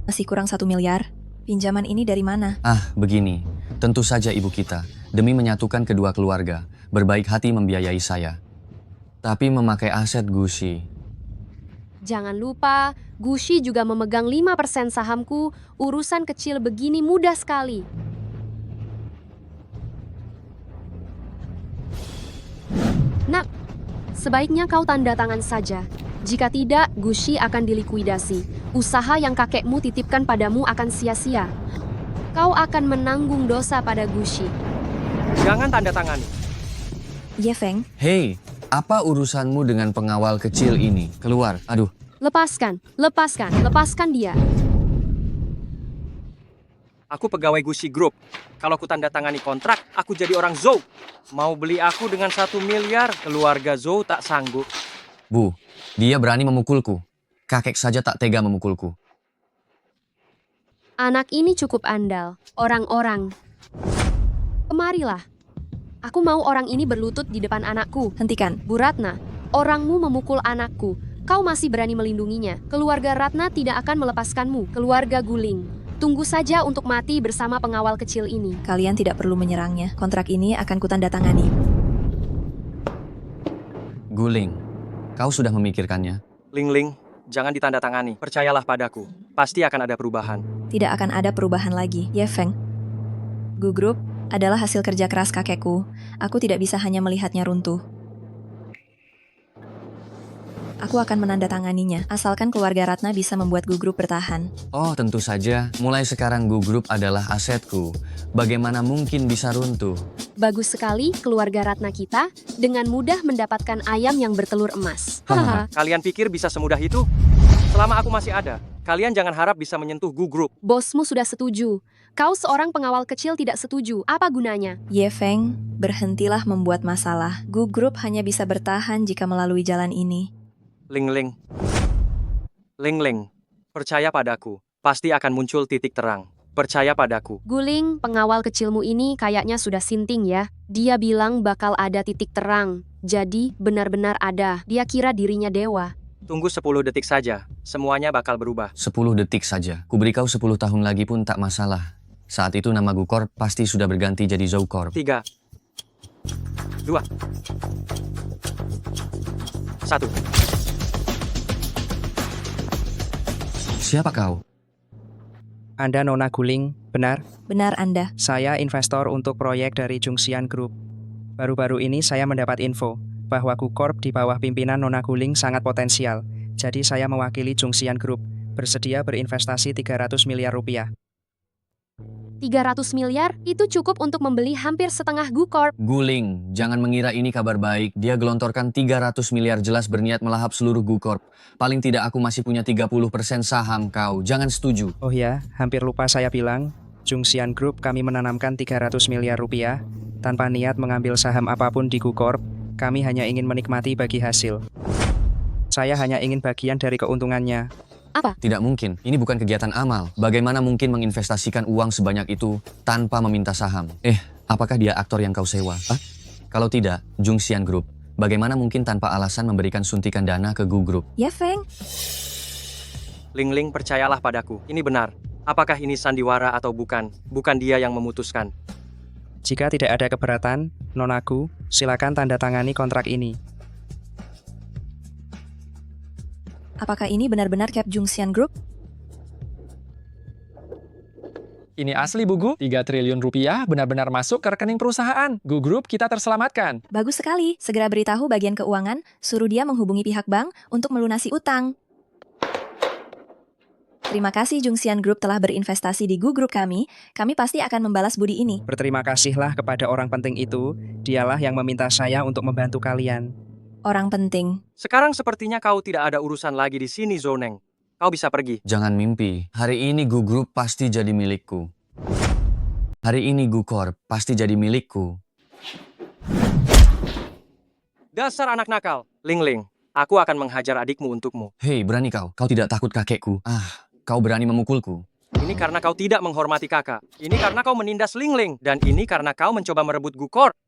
Masih kurang 1 miliar. Pinjaman ini dari mana? Begini. Tentu saja ibu kita, demi menyatukan kedua keluarga, berbaik hati membiayai saya. Tapi memakai aset Gushi. Jangan lupa, Gushi juga memegang 5% sahamku. Urusan kecil begini mudah sekali. Nak, sebaiknya kau tanda tangan saja. Jika tidak, Gushi akan dilikuidasi. Usaha yang kakekmu titipkan padamu akan sia-sia. Kau akan menanggung dosa pada Gushi. Jangan tanda tangani. Ye Feng. Hei, apa urusanmu dengan pengawal kecil ini? Keluar, aduh. Lepaskan dia. Aku pegawai Gushi Group. Kalau ku tanda tangani kontrak, aku jadi orang Zhou. Mau beli aku dengan 1 miliar, keluarga Zhou tak sanggup. Bu, dia berani memukulku. Kakek saja tak tega memukulku. Anak ini cukup andal. Orang-orang. Kemarilah. Aku mau orang ini berlutut di depan anakku. Hentikan. Bu Ratna, orangmu memukul anakku. Kau masih berani melindunginya. Keluarga Ratna tidak akan melepaskanmu. Keluarga Guling. Tunggu saja untuk mati bersama pengawal kecil ini. Kalian tidak perlu menyerangnya. Kontrak ini akan kutandatangani. Guling, kau sudah memikirkannya? Ling, jangan ditandatangani. Percayalah padaku. Pasti akan ada perubahan. Tidak akan ada perubahan lagi, Ye Feng. Gu Group adalah hasil kerja keras kakekku. Aku tidak bisa hanya melihatnya runtuh. Aku akan menandatanganinya, asalkan keluarga Ratna bisa membuat Gu Group bertahan. Oh, tentu saja. Mulai sekarang Gu Group adalah asetku. Bagaimana mungkin bisa runtuh? Bagus sekali keluarga Ratna kita dengan mudah mendapatkan ayam yang bertelur emas. Kalian pikir bisa semudah itu? Selama aku masih ada, kalian jangan harap bisa menyentuh Gu Group. Bosmu sudah setuju. Kau seorang pengawal kecil tidak setuju. Apa gunanya? Ye Feng, berhentilah membuat masalah. Gu Group hanya bisa bertahan jika melalui jalan ini. Ling, percaya padaku. Pasti akan muncul titik terang. Percaya padaku. Guling, pengawal kecilmu ini kayaknya sudah sinting ya. Dia bilang bakal ada titik terang. Jadi, benar-benar ada. Dia kira dirinya dewa. Tunggu 10 detik saja. Semuanya bakal berubah. 10 detik saja. Kuberi kau 10 tahun lagi pun tak masalah. Saat itu nama Gu Corp pasti sudah berganti jadi Zhou Corp. 3, 2, 1. Siapa kau? Anda Nona Guling, benar? Benar Anda. Saya investor untuk proyek dari Jungxian Group. Baru-baru ini saya mendapat info bahwa Gu Corp di bawah pimpinan Nona Guling sangat potensial. Jadi saya mewakili Jungxian Group, bersedia berinvestasi 300 miliar rupiah. 300 miliar? Itu cukup untuk membeli hampir setengah Gu Corp. Guling, jangan mengira ini kabar baik. Dia gelontorkan 300 miliar jelas berniat melahap seluruh Gu Corp. Paling tidak aku masih punya 30% saham kau. Jangan setuju. Oh ya, hampir lupa saya bilang. Jungxian Group kami menanamkan 300 miliar rupiah. Tanpa niat mengambil saham apapun di Gu Corp, kami hanya ingin menikmati bagi hasil. Saya hanya ingin bagian dari keuntungannya. Apa? Tidak mungkin, ini bukan kegiatan amal. Bagaimana mungkin menginvestasikan uang sebanyak itu tanpa meminta saham? Apakah dia aktor yang kau sewa? Kalau tidak, Jungxian Group, bagaimana mungkin tanpa alasan memberikan suntikan dana ke Gu Group? Ya Feng. Ling, percayalah padaku. Ini benar. Apakah ini sandiwara atau bukan? Bukan dia yang memutuskan. Jika tidak ada keberatan, Nonagu, silakan tanda tangani kontrak ini. Apakah ini benar-benar Cap Jungxian Group? Ini asli, Bu Gu. 3 triliun rupiah benar-benar masuk ke rekening perusahaan. Gu Group kita terselamatkan. Bagus sekali. Segera beritahu bagian keuangan, suruh dia menghubungi pihak bank untuk melunasi utang. Terima kasih Jungxian Group telah berinvestasi di Gu Group kami pasti akan membalas budi ini. Berterima kasihlah kepada orang penting itu, dialah yang meminta saya untuk membantu kalian. Orang penting. Sekarang sepertinya kau tidak ada urusan lagi di sini, Zoneng. Kau bisa pergi. Jangan mimpi, hari ini Gu Group pasti jadi milikku. Hari ini Gu Corp pasti jadi milikku. Dasar anak nakal. Ling Ling, aku akan menghajar adikmu untukmu. Hei, berani kau? Kau tidak takut kakekku? Kau berani memukulku? Ini karena kau tidak menghormati kakak. Ini karena kau menindas Ling Ling. Dan ini karena kau mencoba merebut Gu Corp.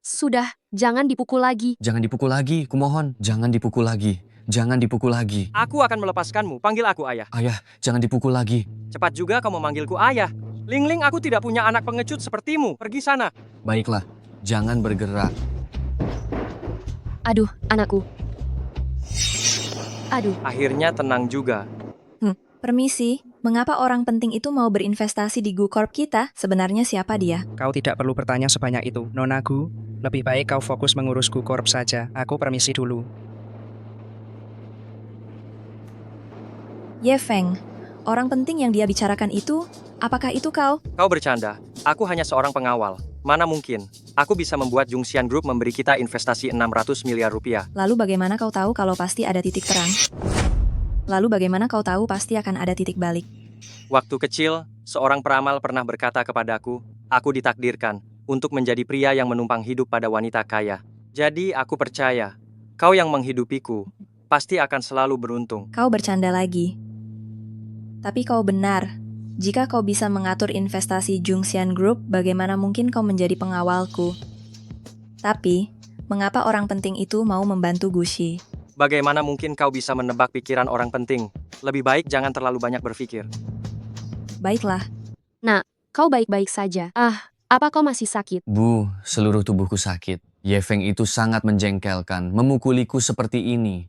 Sudah, jangan dipukul lagi. Jangan dipukul lagi, kumohon. Jangan dipukul lagi. Jangan dipukul lagi. Aku akan melepaskanmu. Panggil aku ayah. Ayah, jangan dipukul lagi. Cepat juga kau memanggilku ayah. Ling Ling, aku tidak punya anak pengecut sepertimu. Pergi sana. Baiklah, jangan bergerak. Aduh, anakku. Aduh. Akhirnya tenang juga. Permisi, mengapa orang penting itu mau berinvestasi di Gu Corp kita? Sebenarnya siapa dia? Kau tidak perlu bertanya sebanyak itu, Nona Gu. Lebih baik kau fokus mengurus Gu Corp saja. Aku permisi dulu. Ye Feng, orang penting yang dia bicarakan itu, apakah itu kau? Kau bercanda. Aku hanya seorang pengawal. Mana mungkin. Aku bisa membuat Jungxian Group memberi kita investasi 600 miliar rupiah. Lalu bagaimana kau tahu kalau pasti ada titik terang? Lalu bagaimana kau tahu pasti akan ada titik balik? Waktu kecil, seorang peramal pernah berkata kepadaku, aku ditakdirkan untuk menjadi pria yang menumpang hidup pada wanita kaya. Jadi aku percaya, kau yang menghidupiku pasti akan selalu beruntung. Kau bercanda lagi. Tapi kau benar. Jika kau bisa mengatur investasi Jungxian Group, bagaimana mungkin kau menjadi pengawalku? Tapi, mengapa orang penting itu mau membantu Gushi? Bagaimana mungkin kau bisa menebak pikiran orang penting? Lebih baik jangan terlalu banyak berpikir. Baiklah. Nak, kau baik-baik saja. Apa kau masih sakit? Bu, seluruh tubuhku sakit. Ye Feng itu sangat menjengkelkan, memukuliku seperti ini.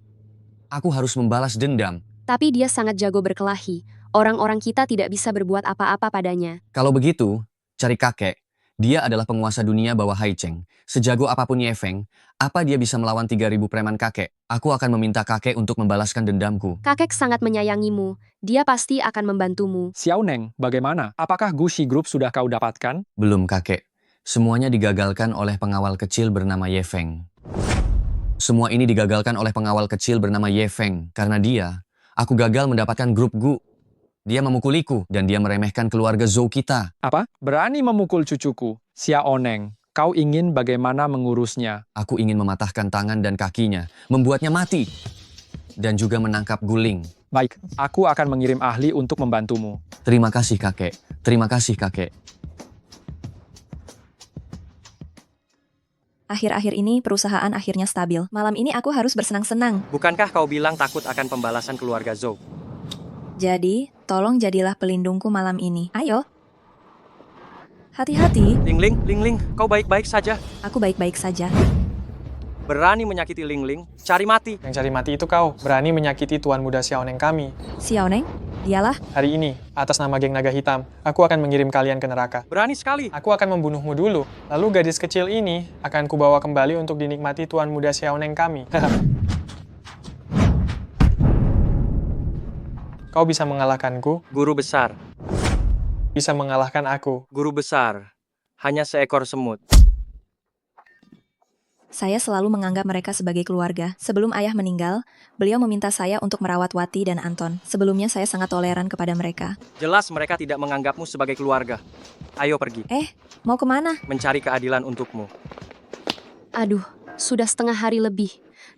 Aku harus membalas dendam. Tapi dia sangat jago berkelahi. Orang-orang kita tidak bisa berbuat apa-apa padanya. Kalau begitu, cari kakek. Dia adalah penguasa dunia bawah Haicheng. Sejago apapun Ye Feng, apa dia bisa melawan 3.000 preman kakek? Aku akan meminta kakek untuk membalaskan dendamku. Kakek sangat menyayangimu. Dia pasti akan membantumu. Xiao Neng, bagaimana? Apakah Gushi Group sudah kau dapatkan? Belum kakek. Semuanya digagalkan oleh pengawal kecil bernama Ye Feng. Semua ini digagalkan oleh pengawal kecil bernama Ye Feng. Karena dia, aku gagal mendapatkan grup Gu. Dia memukuliku dan dia meremehkan keluarga Zhou kita. Apa? Berani memukul cucuku? Xiao Neng, kau ingin bagaimana mengurusnya? Aku ingin mematahkan tangan dan kakinya, membuatnya mati, dan juga menangkap Guling. Baik, aku akan mengirim ahli untuk membantumu. Terima kasih kakek. Terima kasih kakek. Akhir-akhir ini perusahaan akhirnya stabil. Malam ini aku harus bersenang-senang. Bukankah kau bilang takut akan pembalasan keluarga Zhou? Jadi, tolong jadilah pelindungku malam ini. Ayo. Hati-hati. Ling Ling, kau baik-baik saja? Aku baik-baik saja. Berani menyakiti Ling Ling, cari mati. Yang cari mati itu kau, berani menyakiti Tuan Muda Xiao Neng kami. Xiao Neng? Dialah. Hari ini, atas nama geng naga hitam, aku akan mengirim kalian ke neraka. Berani sekali. Aku akan membunuhmu dulu, lalu gadis kecil ini akan kubawa kembali untuk dinikmati Tuan Muda Xiao Neng kami. Kau bisa mengalahkanku? Guru besar. Bisa mengalahkan aku? Guru besar. Hanya seekor semut. Saya selalu menganggap mereka sebagai keluarga. Sebelum ayah meninggal, beliau meminta saya untuk merawat Wati dan Anton. Sebelumnya saya sangat toleran kepada mereka. Jelas mereka tidak menganggapmu sebagai keluarga. Ayo pergi. Mau kemana? Mencari keadilan untukmu. Aduh, sudah setengah hari lebih.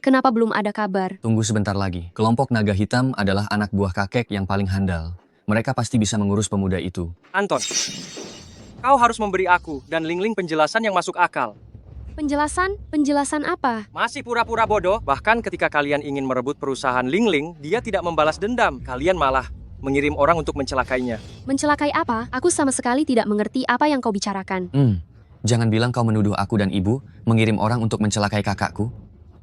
Kenapa belum ada kabar? Tunggu sebentar lagi. Kelompok naga hitam adalah anak buah kakek yang paling handal. Mereka pasti bisa mengurus pemuda itu. Anton, kau harus memberi aku dan Ling Ling penjelasan yang masuk akal. Penjelasan? Penjelasan apa? Masih pura-pura bodoh. Bahkan ketika kalian ingin merebut perusahaan Ling Ling, dia tidak membalas dendam. Kalian malah mengirim orang untuk mencelakainya. Mencelakai apa? Aku sama sekali tidak mengerti apa yang kau bicarakan. Jangan bilang kau menuduh aku dan ibu mengirim orang untuk mencelakai kakakku.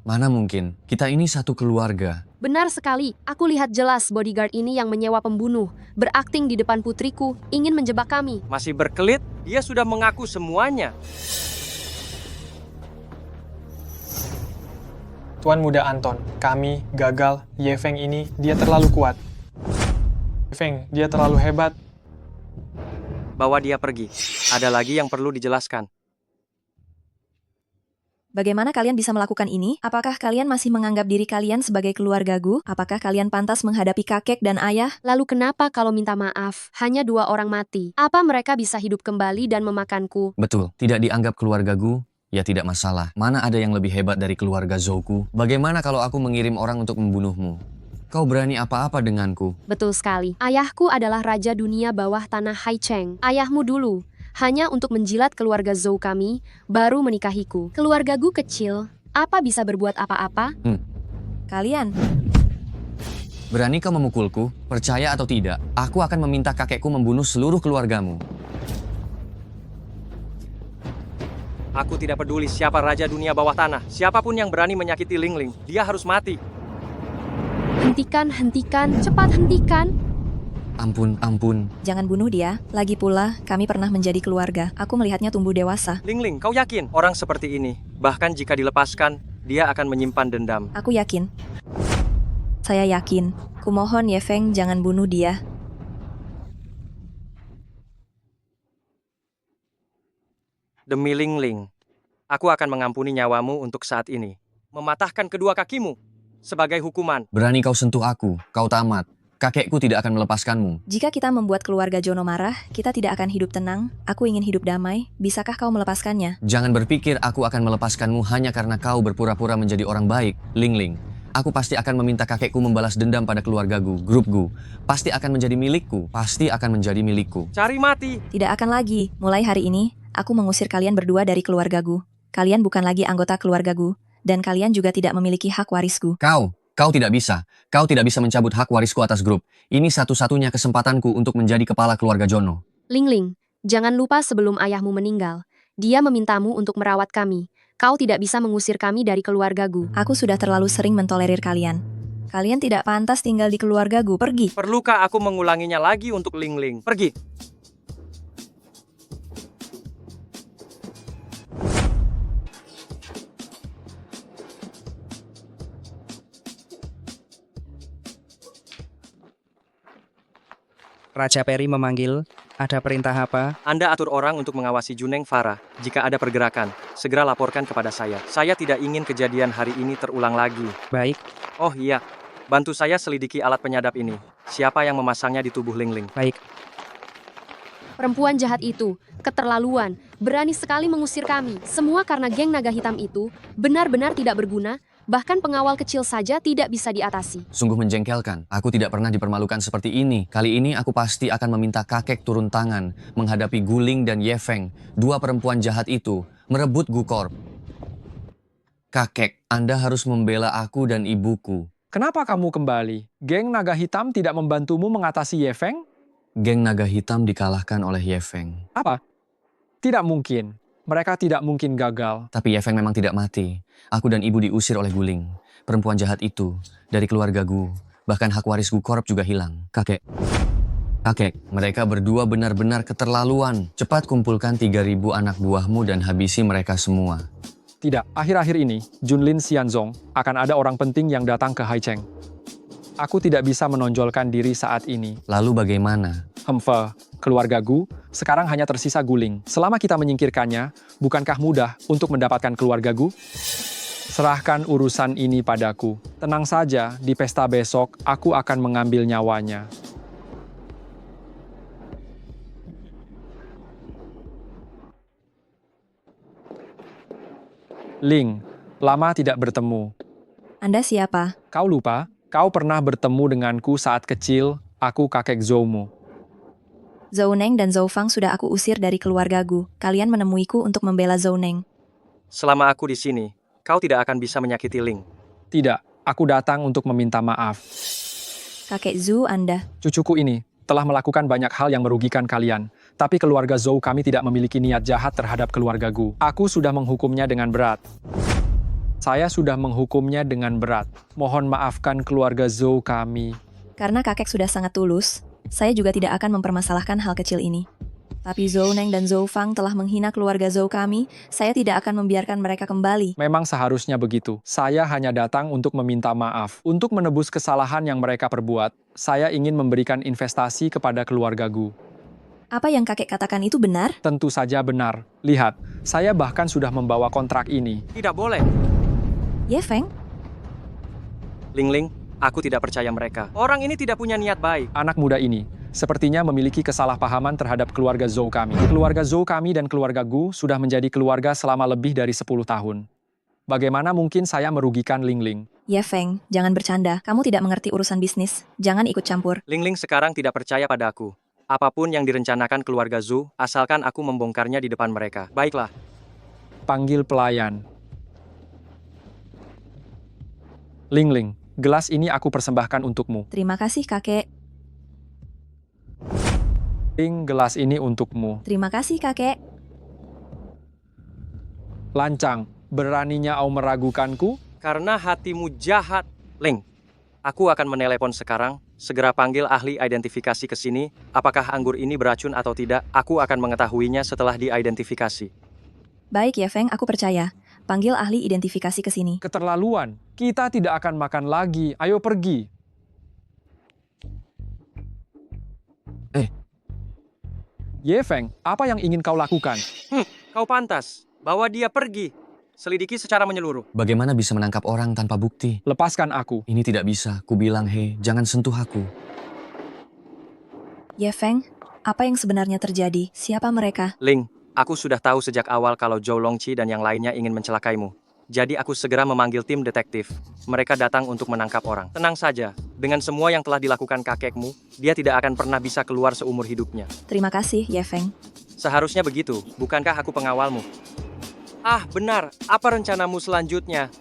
Mana mungkin, kita ini satu keluarga. Benar sekali, aku lihat jelas bodyguard ini yang menyewa pembunuh, berakting di depan putriku, ingin menjebak kami. Masih berkelit, dia sudah mengaku semuanya. Tuan Muda Anton, kami gagal. Ye Feng ini, dia terlalu kuat. Ye Feng, dia terlalu hebat. Bawa dia pergi. Ada lagi yang perlu dijelaskan. Bagaimana kalian bisa melakukan ini? Apakah kalian masih menganggap diri kalian sebagai keluarga Gu? Apakah kalian pantas menghadapi kakek dan ayah? Lalu kenapa kalau minta maaf, hanya 2 orang mati? Apa mereka bisa hidup kembali dan memakanku? Betul, tidak dianggap keluarga Gu, ya tidak masalah. Mana ada yang lebih hebat dari keluarga Zouku? Bagaimana kalau aku mengirim orang untuk membunuhmu? Kau berani apa-apa denganku? Betul sekali. Ayahku adalah raja dunia bawah tanah Haicheng. Ayahmu dulu, hanya untuk menjilat keluarga Zhou kami, baru menikahiku. Keluarga Gu kecil, apa bisa berbuat apa-apa? Kalian, Berani kau memukulku? Percaya atau tidak, aku akan meminta kakekku membunuh seluruh keluargamu. Aku tidak peduli siapa raja dunia bawah tanah. Siapapun yang berani menyakiti Ling Ling, dia harus mati. Hentikan, cepat hentikan. Ampun. jangan bunuh dia. Lagi pula, kami pernah menjadi keluarga. Aku melihatnya tumbuh dewasa. Ling Ling, kau yakin orang seperti ini, bahkan jika dilepaskan, dia akan menyimpan dendam? Aku yakin. Saya yakin. Kumohon Ye Feng jangan bunuh dia. Demi Ling Ling, aku akan mengampuni nyawamu untuk saat ini. Mematahkan kedua kakimu sebagai hukuman. Berani kau sentuh aku, kau tamat. Kakekku tidak akan melepaskanmu. Jika kita membuat keluarga Jono marah, kita tidak akan hidup tenang. Aku ingin hidup damai. Bisakah kau melepaskannya? Jangan berpikir aku akan melepaskanmu hanya karena kau berpura-pura menjadi orang baik, Ling Ling. Aku pasti akan meminta kakekku membalas dendam pada keluarga Gu, grup Gu. Pasti akan menjadi milikku, pasti akan menjadi milikku. Cari mati! Tidak akan lagi. Mulai hari ini, aku mengusir kalian berdua dari keluarga Gu. Kalian bukan lagi anggota keluarga Gu, dan kalian juga tidak memiliki hak waris Gu. Kau tidak bisa. Kau tidak bisa mencabut hak warisku atas grup. Ini satu-satunya kesempatanku untuk menjadi kepala keluarga Jono. Ling Ling, jangan lupa sebelum ayahmu meninggal, dia memintamu untuk merawat kami. Kau tidak bisa mengusir kami dari keluarga Gu. Aku sudah terlalu sering mentolerir kalian. Kalian tidak pantas tinggal di keluarga Gu. Pergi. Perlukah aku mengulanginya lagi untuk Ling Ling? Pergi! Raja Peri memanggil, ada perintah apa? Anda atur orang untuk mengawasi Juneng Farah. Jika ada pergerakan, segera laporkan kepada saya. Saya tidak ingin kejadian hari ini terulang lagi. Baik. Oh iya, bantu saya selidiki alat penyadap ini. Siapa yang memasangnya di tubuh Ling Ling? Baik. Perempuan jahat itu, keterlaluan, berani sekali mengusir kami. Semua karena geng naga hitam itu, benar-benar tidak berguna. Bahkan pengawal kecil saja tidak bisa diatasi. Sungguh menjengkelkan. Aku tidak pernah dipermalukan seperti ini. Kali ini aku pasti akan meminta kakek turun tangan menghadapi Guling dan Ye Feng. 2 perempuan jahat itu merebut Gu Corp. Kakek, Anda harus membela aku dan ibuku. Kenapa kamu kembali? Geng naga hitam tidak membantumu mengatasi Ye Feng? Geng naga hitam dikalahkan oleh Ye Feng. Apa? Tidak mungkin. Mereka tidak mungkin gagal. Tapi Ye Feng memang tidak mati. Aku dan ibu diusir oleh Guling. Perempuan jahat itu dari keluarga Gu. Bahkan hak waris Gu Corp juga hilang. Kakek, mereka berdua benar-benar keterlaluan. Cepat kumpulkan 3.000 anak buahmu dan habisi mereka semua. Tidak, akhir-akhir ini, Junlin Xianzong akan ada orang penting yang datang ke Haicheng. Aku tidak bisa menonjolkan diri saat ini. Lalu bagaimana? Keluarga Gu, sekarang hanya tersisa Guling. Selama kita menyingkirkannya, bukankah mudah untuk mendapatkan keluarga Gu? Serahkan urusan ini padaku. Tenang saja, di pesta besok, aku akan mengambil nyawanya. Ling, lama tidak bertemu. Anda siapa? Kau lupa? Kau pernah bertemu denganku saat kecil, aku kakek Zoumu. Zhou Neng dan Zhou Fang sudah aku usir dari keluarga Gu. Kalian menemuiku untuk membela Zhou Neng. Selama aku di sini, kau tidak akan bisa menyakiti Ling. Tidak, aku datang untuk meminta maaf. Kakek Zhu Anda. Cucuku ini telah melakukan banyak hal yang merugikan kalian. Tapi keluarga Zhou kami tidak memiliki niat jahat terhadap keluarga Gu. Aku sudah menghukumnya dengan berat. Saya sudah menghukumnya dengan berat. Mohon maafkan keluarga Zhou kami. Karena kakek sudah sangat tulus, saya juga tidak akan mempermasalahkan hal kecil ini. Tapi Zhou Neng dan Zhou Fang telah menghina keluarga Zhou kami, saya tidak akan membiarkan mereka kembali. Memang seharusnya begitu. Saya hanya datang untuk meminta maaf. Untuk menebus kesalahan yang mereka perbuat, saya ingin memberikan investasi kepada keluarga Gu. Apa yang kakek katakan itu benar? Tentu saja benar. Lihat, saya bahkan sudah membawa kontrak ini. Tidak boleh. Ye Feng? Ling Ling, aku tidak percaya mereka. Orang ini tidak punya niat baik. Anak muda ini sepertinya memiliki kesalahpahaman terhadap keluarga Zhou kami. Keluarga Zhou kami dan keluarga Gu sudah menjadi keluarga selama lebih dari 10 tahun. Bagaimana mungkin saya merugikan Ling Ling? Ye Feng, jangan bercanda. Kamu tidak mengerti urusan bisnis. Jangan ikut campur. Ling Ling sekarang tidak percaya pada aku. Apapun yang direncanakan keluarga Zhou, asalkan aku membongkarnya di depan mereka. Baiklah. Panggil pelayan. Ling Ling, gelas ini aku persembahkan untukmu. Terima kasih kakek. Ling, gelas ini untukmu. Terima kasih kakek. Lancang, beraninya kau meragukanku? Karena hatimu jahat. Ling, aku akan menelepon sekarang. Segera panggil ahli identifikasi ke sini. Apakah anggur ini beracun atau tidak? Aku akan mengetahuinya setelah diidentifikasi. Baik Ye Feng, aku percaya. Panggil ahli identifikasi ke sini. Keterlaluan. Kita tidak akan makan lagi. Ayo pergi. Ye Feng, apa yang ingin kau lakukan? Kau pantas. Bawa dia pergi. Selidiki secara menyeluruh. Bagaimana bisa menangkap orang tanpa bukti? Lepaskan aku. Ini tidak bisa. Ku bilang, hei, jangan sentuh aku. Ye Feng, apa yang sebenarnya terjadi? Siapa mereka? Ling, aku sudah tahu sejak awal kalau Zhou Longqi dan yang lainnya ingin mencelakaimu. Jadi aku segera memanggil tim detektif. Mereka datang untuk menangkap orang. Tenang saja, dengan semua yang telah dilakukan kakekmu, dia tidak akan pernah bisa keluar seumur hidupnya. Terima kasih, Ye Feng. Seharusnya begitu, bukankah aku pengawalmu? Ah, benar. Apa rencanamu selanjutnya?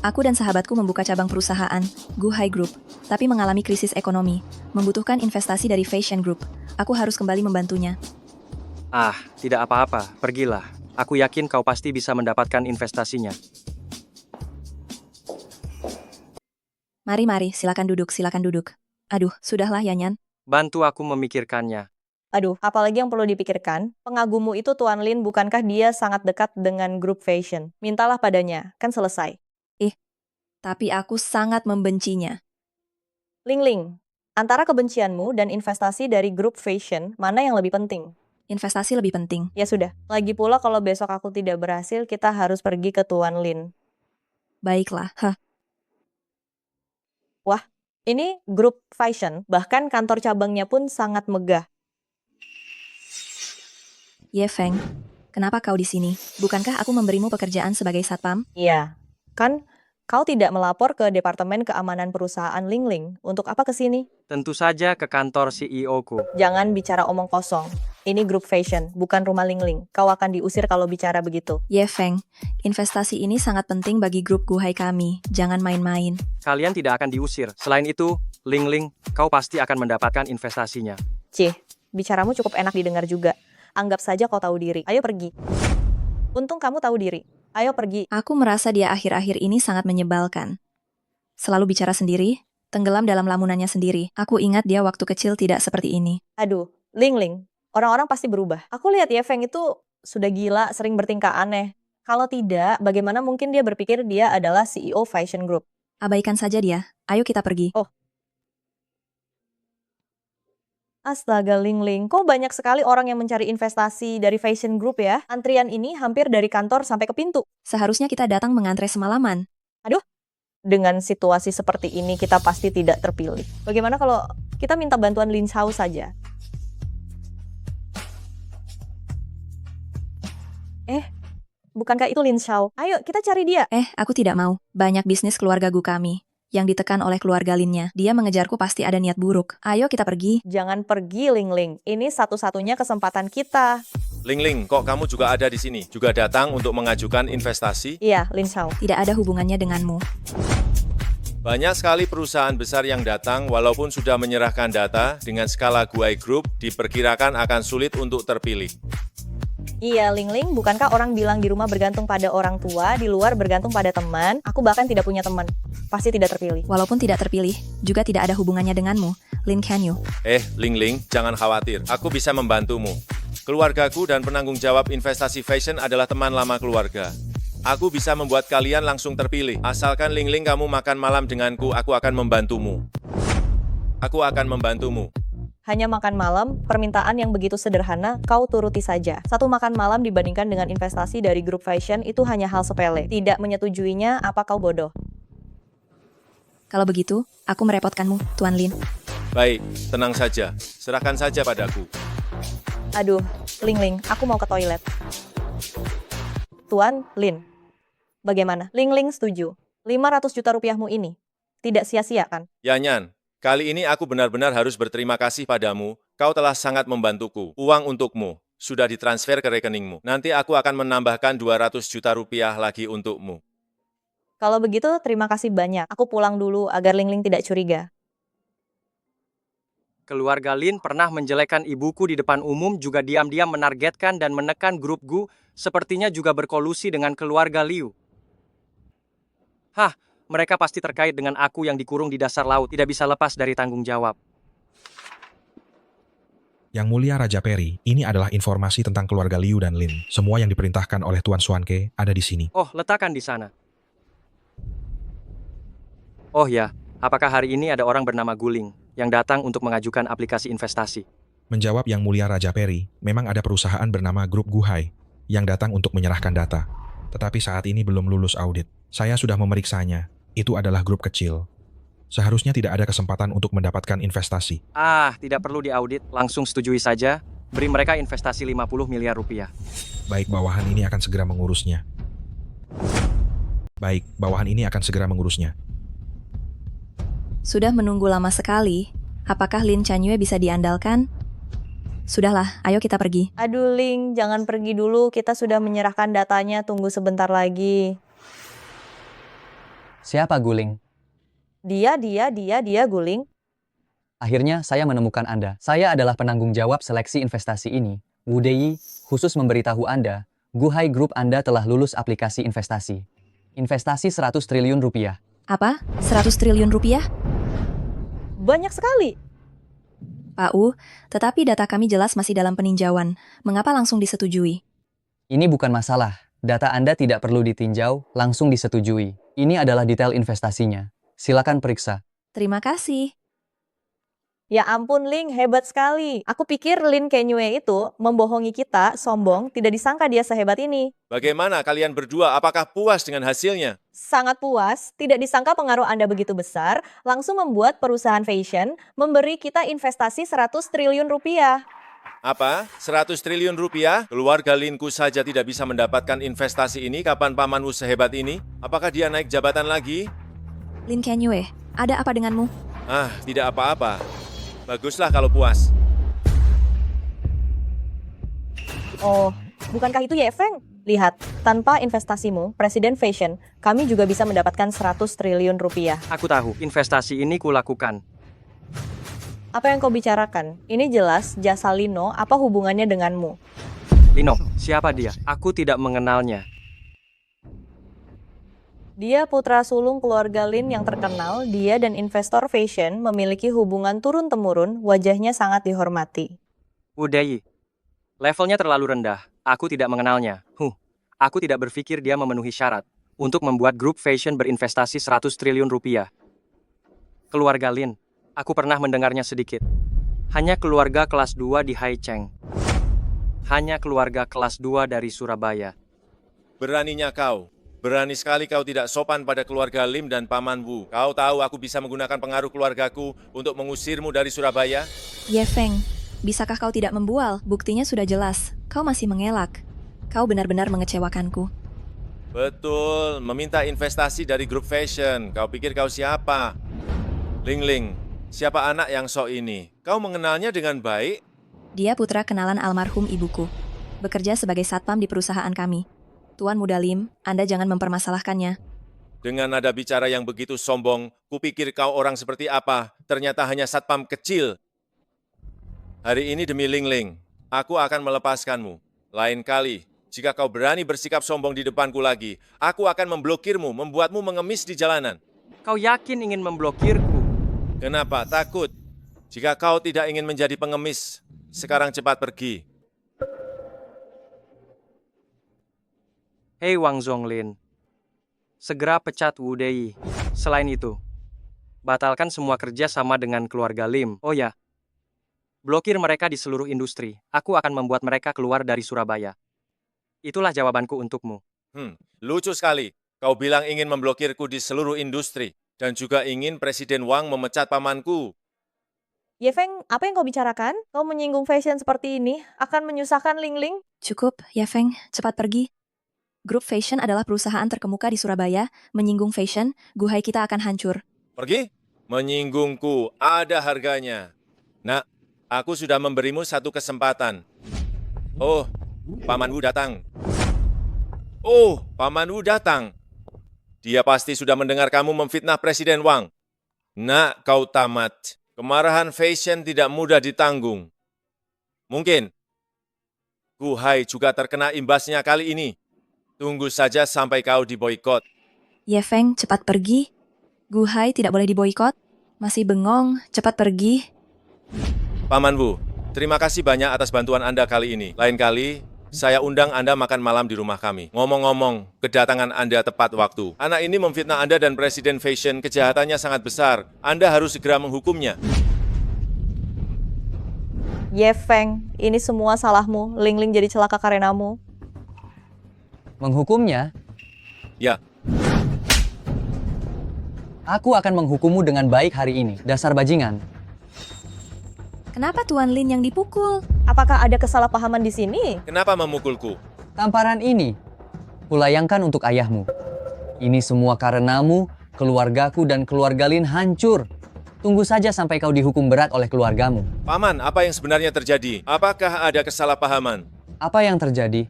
Aku dan sahabatku membuka cabang perusahaan, Gu Hai Group, tapi mengalami krisis ekonomi, membutuhkan investasi dari Fashion Group. Aku harus kembali membantunya. Ah, tidak apa-apa. Pergilah. Aku yakin kau pasti bisa mendapatkan investasinya. Mari, silakan duduk. Aduh, sudahlah Yanyan. Bantu aku memikirkannya. Aduh, apalagi yang perlu dipikirkan? Pengagummu itu Tuan Lin, bukankah dia sangat dekat dengan grup fashion? Mintalah padanya, kan selesai. Tapi aku sangat membencinya. Ling Ling, antara kebencianmu dan investasi dari grup fashion, mana yang lebih penting? Investasi lebih penting. Ya sudah, lagi pula kalau besok aku tidak berhasil, kita harus pergi ke Tuan Lin. Baiklah, Wah, ini grup fashion, bahkan kantor cabangnya pun sangat megah. Ye Feng, kenapa kau di sini? Bukankah aku memberimu pekerjaan sebagai satpam? Iya, kan kau tidak melapor ke Departemen Keamanan Perusahaan Ling Ling. Untuk apa ke sini? Tentu saja ke kantor CEO-ku. Jangan bicara omong kosong. Ini grup fashion, bukan rumah Ling Ling. Kau akan diusir kalau bicara begitu. Ye Feng, investasi ini sangat penting bagi grup Gu Hai kami. Jangan main-main. Kalian tidak akan diusir. Selain itu, Ling Ling, kau pasti akan mendapatkan investasinya. Cih, bicaramu cukup enak didengar juga. Anggap saja kau tahu diri. Ayo pergi. Untung kamu tahu diri. Ayo pergi. Aku merasa dia akhir-akhir ini sangat menyebalkan. Selalu bicara sendiri, tenggelam dalam lamunannya sendiri. Aku ingat dia waktu kecil tidak seperti ini. Aduh, Ling Ling, orang-orang pasti berubah. Aku lihat Ye Feng itu sudah gila, sering bertingkah aneh. Kalau tidak, bagaimana mungkin dia berpikir dia adalah CEO Fashion Group? Abaikan saja dia. Ayo kita pergi. Oh. Astaga Ling Ling, kok banyak sekali orang yang mencari investasi dari Fashion Group ya? Antrian ini hampir dari kantor sampai ke pintu. Seharusnya kita datang mengantre semalaman. Aduh, dengan situasi seperti ini kita pasti tidak terpilih. Bagaimana kalau kita minta bantuan Lin Xiao saja? Bukankah itu Lin Xiao? Ayo, kita cari dia. Aku tidak mau. Banyak bisnis keluarga Gu kami yang ditekan oleh keluarga Linnya. Dia mengejarku pasti ada niat buruk. Ayo kita pergi. Jangan pergi, Ling Ling. Ini satu-satunya kesempatan kita. Ling Ling, kok kamu juga ada di sini? Juga datang untuk mengajukan investasi? Iya, Lin Xiao. Tidak ada hubungannya denganmu. Banyak sekali perusahaan besar yang datang walaupun sudah menyerahkan data dengan skala Gu Hai Group diperkirakan akan sulit untuk terpilih. Iya, Ling Ling, bukankah orang bilang di rumah bergantung pada orang tua, di luar bergantung pada teman? Aku bahkan tidak punya teman. Pasti tidak terpilih. Walaupun tidak terpilih, juga tidak ada hubungannya denganmu, Lin Canyu. Ling Ling, jangan khawatir. Aku bisa membantumu. Keluargaku dan penanggung jawab investasi fashion adalah teman lama keluarga. Aku bisa membuat kalian langsung terpilih. Asalkan Ling Ling kamu makan malam denganku, aku akan membantumu. Aku akan membantumu. Hanya makan malam, permintaan yang begitu sederhana, kau turuti saja. Satu makan malam dibandingkan dengan investasi dari grup fashion itu hanya hal sepele. Tidak menyetujuinya, apa kau bodoh? Kalau begitu, aku merepotkanmu, Tuan Lin. Baik, tenang saja. Serahkan saja padaku. Aduh, Ling Ling, aku mau ke toilet. Tuan Lin, bagaimana? Ling Ling setuju. 500 juta rupiahmu ini tidak sia-sia kan? Yanyan, kali ini aku benar-benar harus berterima kasih padamu. Kau telah sangat membantuku. Uang untukmu sudah ditransfer ke rekeningmu. Nanti aku akan menambahkan 200 juta rupiah lagi untukmu. Kalau begitu, terima kasih banyak. Aku pulang dulu agar Ling Ling tidak curiga. Keluarga Lin pernah menjelekkan ibuku di depan umum, juga diam-diam menargetkan dan menekan grup Gu, sepertinya juga berkolusi dengan keluarga Liu. Hah, mereka pasti terkait dengan aku yang dikurung di dasar laut, tidak bisa lepas dari tanggung jawab. Yang Mulia Raja Peri, ini adalah informasi tentang keluarga Liu dan Lin. Semua yang diperintahkan oleh Tuan Xuanke ada di sini. Oh, letakkan di sana. Oh ya, apakah hari ini ada orang bernama Guling yang datang untuk mengajukan aplikasi investasi? Menjawab Yang Mulia Raja Peri, memang ada perusahaan bernama Grup Guhai yang datang untuk menyerahkan data. Tetapi saat ini belum lulus audit. Saya sudah memeriksanya. Itu adalah grup kecil. Seharusnya tidak ada kesempatan untuk mendapatkan investasi. Tidak perlu diaudit, langsung setujui saja. Beri mereka investasi 50 miliar rupiah. Baik, bawahan ini akan segera mengurusnya. Sudah menunggu lama sekali. Apakah Lin Canyue bisa diandalkan? Sudahlah, ayo kita pergi. Aduh Ling, jangan pergi dulu. Kita sudah menyerahkan datanya, tunggu sebentar lagi. Siapa Guling? Dia Guling. Akhirnya saya menemukan Anda. Saya adalah penanggung jawab seleksi investasi ini. Wu Dei, khusus memberitahu Anda, Guhai Group Anda telah lulus aplikasi investasi. Investasi 100 triliun rupiah. Apa? 100 triliun rupiah? Banyak sekali. Pak U, tetapi data kami jelas masih dalam peninjauan. Mengapa langsung disetujui? Ini bukan masalah. Data Anda tidak perlu ditinjau, langsung disetujui. Ini adalah detail investasinya. Silakan periksa. Terima kasih. Ya ampun Ling, hebat sekali. Aku pikir Lin Canyue itu membohongi kita, sombong, tidak disangka dia sehebat ini. Bagaimana kalian berdua? Apakah puas dengan hasilnya? Sangat puas, tidak disangka pengaruh Anda begitu besar, langsung membuat perusahaan fashion memberi kita investasi 100 triliun rupiah. Apa? 100 triliun rupiah? Keluarga Linku saja tidak bisa mendapatkan investasi ini. Kapan pamanmu sehebat ini? Apakah dia naik jabatan lagi? Lin Canyue, ada apa denganmu? Tidak apa-apa. Baguslah kalau puas. Oh, bukankah itu Ye Feng? Lihat, tanpa investasimu, Presiden Fashion, kami juga bisa mendapatkan 100 triliun rupiah. Aku tahu, investasi ini kulakukan. Apa yang kau bicarakan? Ini jelas jasa Lino, apa hubungannya denganmu? Lino, siapa dia? Aku tidak mengenalnya. Dia putra sulung keluarga Lin yang terkenal. Dia dan investor fashion memiliki hubungan turun-temurun, wajahnya sangat dihormati. Wu Dei, levelnya terlalu rendah. Aku tidak mengenalnya. Aku tidak berpikir dia memenuhi syarat untuk membuat grup fashion berinvestasi 100 triliun rupiah. Keluarga Lin, aku pernah mendengarnya sedikit. Hanya keluarga kelas 2 di Haicheng. Hanya keluarga kelas 2 dari Surabaya. Beraninya kau. Berani sekali kau tidak sopan pada keluarga Lim dan Paman Wu. Kau tahu aku bisa menggunakan pengaruh keluargaku untuk mengusirmu dari Surabaya? Ye Feng, bisakah kau tidak membual? Buktinya sudah jelas. Kau masih mengelak. Kau benar-benar mengecewakanku. Betul, meminta investasi dari grup fashion. Kau pikir kau siapa? Ling Ling, siapa anak yang sok ini? Kau mengenalnya dengan baik? Dia putra kenalan almarhum ibuku. Bekerja sebagai satpam di perusahaan kami. Tuan Muda Lim, Anda jangan mempermasalahkannya. Dengan nada bicara yang begitu sombong, kupikir kau orang seperti apa, ternyata hanya satpam kecil. Hari ini demi Ling Ling, aku akan melepaskanmu. Lain kali, jika kau berani bersikap sombong di depanku lagi, aku akan memblokirmu, membuatmu mengemis di jalanan. Kau yakin ingin memblokirku? Kenapa? Takut? Jika kau tidak ingin menjadi pengemis, sekarang cepat pergi. Hei Wang Zonglin, segera pecat Wu Dei. Selain itu, batalkan semua kerja sama dengan keluarga Lim. Oh ya, blokir mereka di seluruh industri. Aku akan membuat mereka keluar dari Surabaya. Itulah jawabanku untukmu. Lucu sekali. Kau bilang ingin memblokirku di seluruh industri, dan juga ingin Presiden Wang memecat pamanku. Ye Feng, apa yang kau bicarakan? Kau menyinggung fashion seperti ini akan menyusahkan Ling Ling? Cukup, Ye Feng, cepat pergi. Grup Fashion adalah perusahaan terkemuka di Surabaya. Menyinggung fashion, Guhai kita akan hancur. Pergi? Menyinggungku, ada harganya. Nak, aku sudah memberimu satu kesempatan. Oh, Paman Wu datang. Oh, Paman Wu datang. Dia pasti sudah mendengar kamu memfitnah Presiden Wang. Nak, kau tamat. Kemarahan fashion tidak mudah ditanggung. Mungkin Guhai juga terkena imbasnya kali ini. Tunggu saja sampai kau diboikot. Ye Feng, cepat pergi. Guhai tidak boleh diboikot. Masih bengong, cepat pergi. Paman Wu, terima kasih banyak atas bantuan Anda kali ini. Lain kali, saya undang Anda makan malam di rumah kami. Ngomong-ngomong, kedatangan Anda tepat waktu. Anak ini memfitnah Anda dan Presiden Fashion, kejahatannya sangat besar. Anda harus segera menghukumnya. Ye Feng, ini semua salahmu. Ling Ling jadi celaka karenamu. Menghukumnya? Ya. Aku akan menghukummu dengan baik hari ini, dasar bajingan. Kenapa Tuan Lin yang dipukul? Apakah ada kesalahpahaman di sini? Kenapa memukulku? Tamparan ini, kulayangkan untuk ayahmu. Ini semua karenamu, keluargaku dan keluarga Lin hancur. Tunggu saja sampai kau dihukum berat oleh keluargamu. Paman, apa yang sebenarnya terjadi? Apakah ada kesalahpahaman? Apa yang terjadi?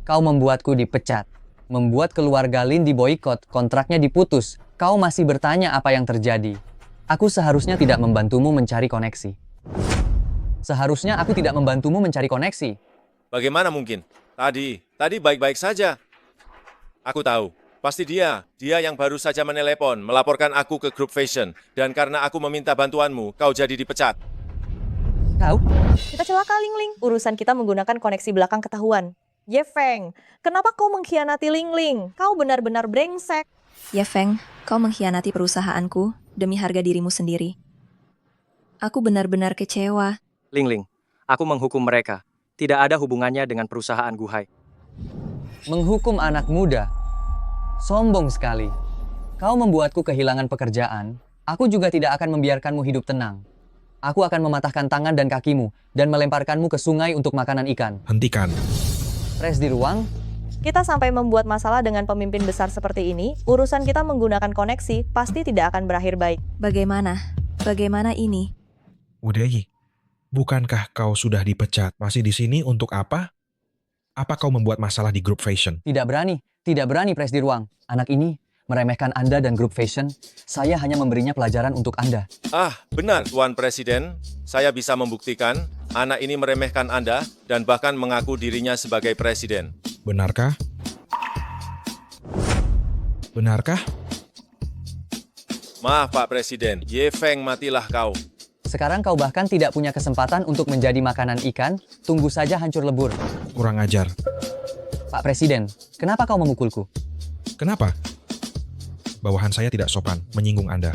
Kau membuatku dipecat, membuat keluarga Lin diboikot, kontraknya diputus. Kau masih bertanya apa yang terjadi. Aku seharusnya tidak membantumu mencari koneksi. Seharusnya aku tidak membantumu mencari koneksi. Bagaimana mungkin? Tadi baik-baik saja. Aku tahu, pasti dia yang baru saja menelepon, melaporkan aku ke grup fashion. Dan karena aku meminta bantuanmu, kau jadi dipecat. Kau? Kita celaka Ling Ling. Urusan kita menggunakan koneksi belakang ketahuan. Ye Feng, kenapa kau mengkhianati Ling Ling? Kau benar-benar brengsek. Ye Feng, kau mengkhianati perusahaanku demi harga dirimu sendiri. Aku benar-benar kecewa. Ling Ling, aku menghukum mereka. Tidak ada hubungannya dengan perusahaan Guhai. Menghukum anak muda? Sombong sekali. Kau membuatku kehilangan pekerjaan. Aku juga tidak akan membiarkanmu hidup tenang. Aku akan mematahkan tangan dan kakimu dan melemparkanmu ke sungai untuk makanan ikan. Hentikan. Presiden Wang? Kita sampai membuat masalah dengan pemimpin besar seperti ini, urusan kita menggunakan koneksi pasti tidak akan berakhir baik. Bagaimana? Bagaimana ini? Wu Dei, bukankah kau sudah dipecat? Masih di sini untuk apa? Apa kau membuat masalah di grup fashion? Tidak berani Presiden Wang. Anak ini meremehkan Anda dan grup fashion. Saya hanya memberinya pelajaran untuk Anda. Benar, Tuan Presiden. Saya bisa membuktikan anak ini meremehkan Anda dan bahkan mengaku dirinya sebagai presiden. Benarkah? Benarkah? Maaf Pak Presiden, Ye Feng matilah kau. Sekarang kau bahkan tidak punya kesempatan untuk menjadi makanan ikan. Tunggu saja hancur lebur. Kurang ajar. Pak Presiden, kenapa kau memukulku? Kenapa? Bawahan saya tidak sopan, menyinggung Anda.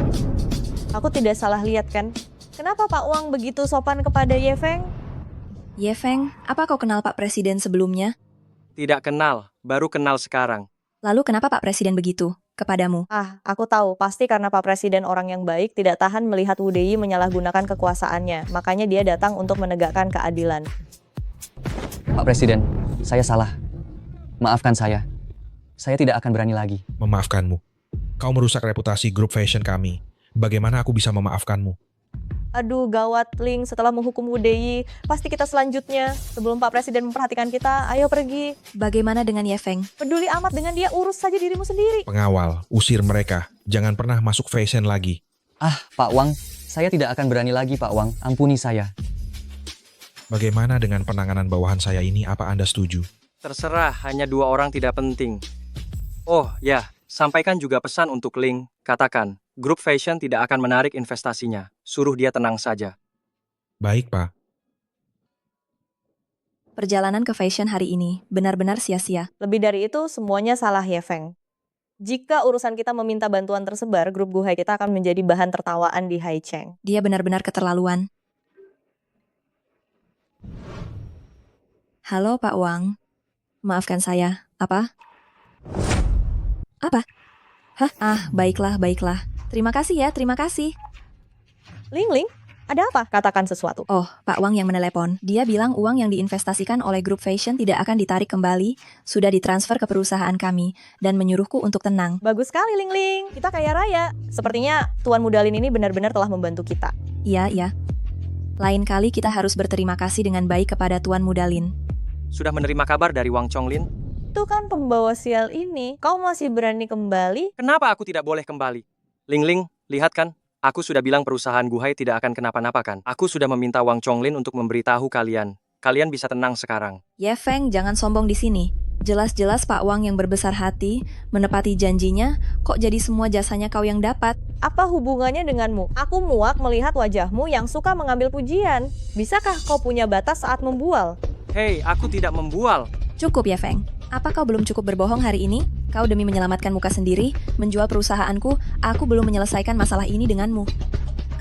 Aku tidak salah lihat kan? Kenapa Pak Wang begitu sopan kepada Ye Feng? Ye Feng, apa kau kenal Pak Presiden sebelumnya? Tidak kenal, baru kenal sekarang. Lalu kenapa Pak Presiden begitu kepadamu? Aku tahu, pasti karena Pak Presiden orang yang baik tidak tahan melihat Wu Dei menyalahgunakan kekuasaannya. Makanya dia datang untuk menegakkan keadilan. Pak Presiden, saya salah. Maafkan saya. Saya tidak akan berani lagi. Memaafkanmu. Kau merusak reputasi grup fashion kami. Bagaimana aku bisa memaafkanmu? Aduh, gawat Ling, setelah menghukum Wu Dei, pasti kita selanjutnya. Sebelum Pak Presiden memperhatikan kita, ayo pergi. Bagaimana dengan Ye Feng? Peduli amat dengan dia, urus saja dirimu sendiri. Pengawal, usir mereka. Jangan pernah masuk fashion lagi. Pak Wang, saya tidak akan berani lagi Pak Wang. Ampuni saya. Bagaimana dengan penanganan bawahan saya ini? Apa Anda setuju? Terserah, hanya 2 orang tidak penting. Oh ya, sampaikan juga pesan untuk Ling. Katakan, grup fashion tidak akan menarik investasinya. Suruh dia tenang saja. Baik, Pak. Perjalanan ke fashion hari ini benar-benar sia-sia. Lebih dari itu, semuanya salah Ye Feng. Jika urusan kita meminta bantuan tersebar, grup Guhai kita akan menjadi bahan tertawaan di Haicheng. Dia benar-benar keterlaluan. Halo Pak Wang. Maafkan saya. Apa? Apa? Hah? Baiklah. Terima kasih ya, terima kasih. Ling, ada apa? Katakan sesuatu. Oh, Pak Wang yang menelepon. Dia bilang uang yang diinvestasikan oleh grup fashion tidak akan ditarik kembali, sudah ditransfer ke perusahaan kami, dan menyuruhku untuk tenang. Bagus sekali, Ling. Kita kaya raya. Sepertinya Tuan Mudalin ini benar-benar telah membantu kita. Iya. Lain kali kita harus berterima kasih dengan baik kepada Tuan Mudalin. Sudah menerima kabar dari Wang Chonglin? Itu kan pembawa sial ini. Kau masih berani kembali? Kenapa aku tidak boleh kembali? Ling, lihat kan? Aku sudah bilang perusahaan Guhai tidak akan kenapa-napa kan? Aku sudah meminta Wang Chonglin untuk memberitahu kalian. Kalian bisa tenang sekarang. Ye Feng, jangan sombong di sini. Jelas-jelas Pak Wang yang berbesar hati, menepati janjinya, kok jadi semua jasanya kau yang dapat? Apa hubungannya denganmu? Aku muak melihat wajahmu yang suka mengambil pujian. Bisakah kau punya batas saat membual? Hei, aku tidak membual. Cukup Ye Feng. Apa kau belum cukup berbohong hari ini? Kau demi menyelamatkan muka sendiri, menjual perusahaanku, aku belum menyelesaikan masalah ini denganmu.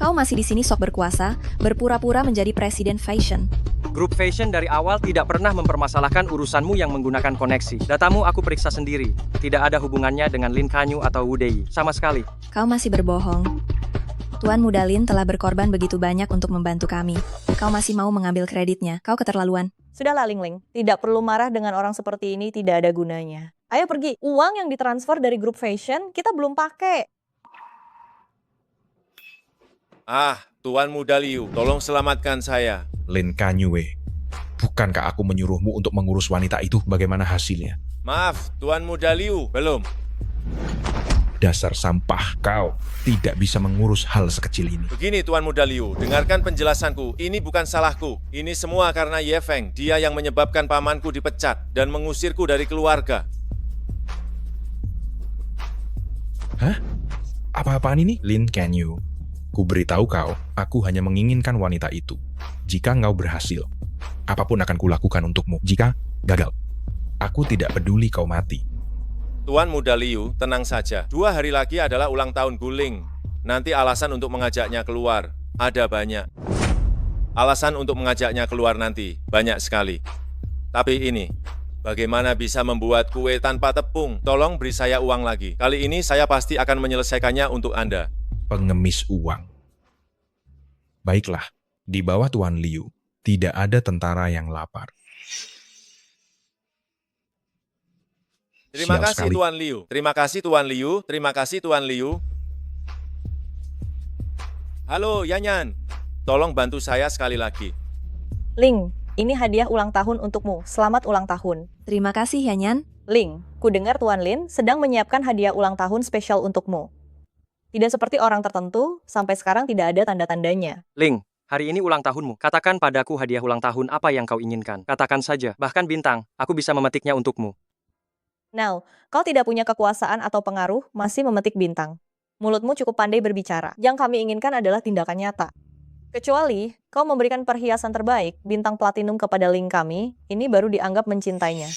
Kau masih di sini sok berkuasa, berpura-pura menjadi presiden fashion. Grup fashion dari awal tidak pernah mempermasalahkan urusanmu yang menggunakan koneksi. Datamu aku periksa sendiri. Tidak ada hubungannya dengan Lin Kanyu atau Wu Dei, sama sekali. Kau masih berbohong. Tuan Mudalin telah berkorban begitu banyak untuk membantu kami. Kau masih mau mengambil kreditnya. Kau keterlaluan. Sudahlah, Ling. Tidak perlu marah dengan orang seperti ini, tidak ada gunanya. Ayo pergi. Uang yang ditransfer dari grup fashion, kita belum pakai. Tuan Muda Liu, tolong selamatkan saya. Lin Kanyue, bukankah aku menyuruhmu untuk mengurus wanita itu? Bagaimana hasilnya? Maaf, Tuan Muda Liu, belum. Dasar sampah, kau tidak bisa mengurus hal sekecil ini. Begini Tuan Muda Liu, dengarkan penjelasanku. Ini bukan salahku. Ini semua karena Ye Feng. Dia yang menyebabkan pamanku dipecat dan mengusirku dari keluarga. Hah? Apa-apaan ini? Lin Kanyu, ku beritahu kau, aku hanya menginginkan wanita itu. Jika engkau berhasil, apapun akan kulakukan untukmu. Jika gagal, aku tidak peduli kau mati. Tuan Muda Liu, tenang saja. 2 hari lagi adalah ulang tahun Guling. Nanti alasan untuk mengajaknya keluar. Ada banyak. Alasan untuk mengajaknya keluar nanti. Banyak sekali. Tapi ini, bagaimana bisa membuat kue tanpa tepung? Tolong beri saya uang lagi. Kali ini saya pasti akan menyelesaikannya untuk Anda. Pengemis uang. Baiklah, di bawah Tuan Liu, tidak ada tentara yang lapar. Terima Sial kasih sekali. Tuan Liu. Terima kasih Tuan Liu. Terima kasih Tuan Liu. Halo Yanyan. Tolong bantu saya sekali lagi. Ling, ini hadiah ulang tahun untukmu. Selamat ulang tahun. Terima kasih Yanyan. Ling, ku dengar Tuan Lin sedang menyiapkan hadiah ulang tahun spesial untukmu. Tidak seperti orang tertentu, sampai sekarang tidak ada tanda-tandanya. Ling, hari ini ulang tahunmu. Katakan padaku hadiah ulang tahun apa yang kau inginkan. Katakan saja. Bahkan bintang, aku bisa memetiknya untukmu. Now, kau tidak punya kekuasaan atau pengaruh, masih memetik bintang. Mulutmu cukup pandai berbicara. Yang kami inginkan adalah tindakan nyata. Kecuali, kau memberikan perhiasan terbaik, bintang platinum kepada Ling kami, ini baru dianggap mencintainya.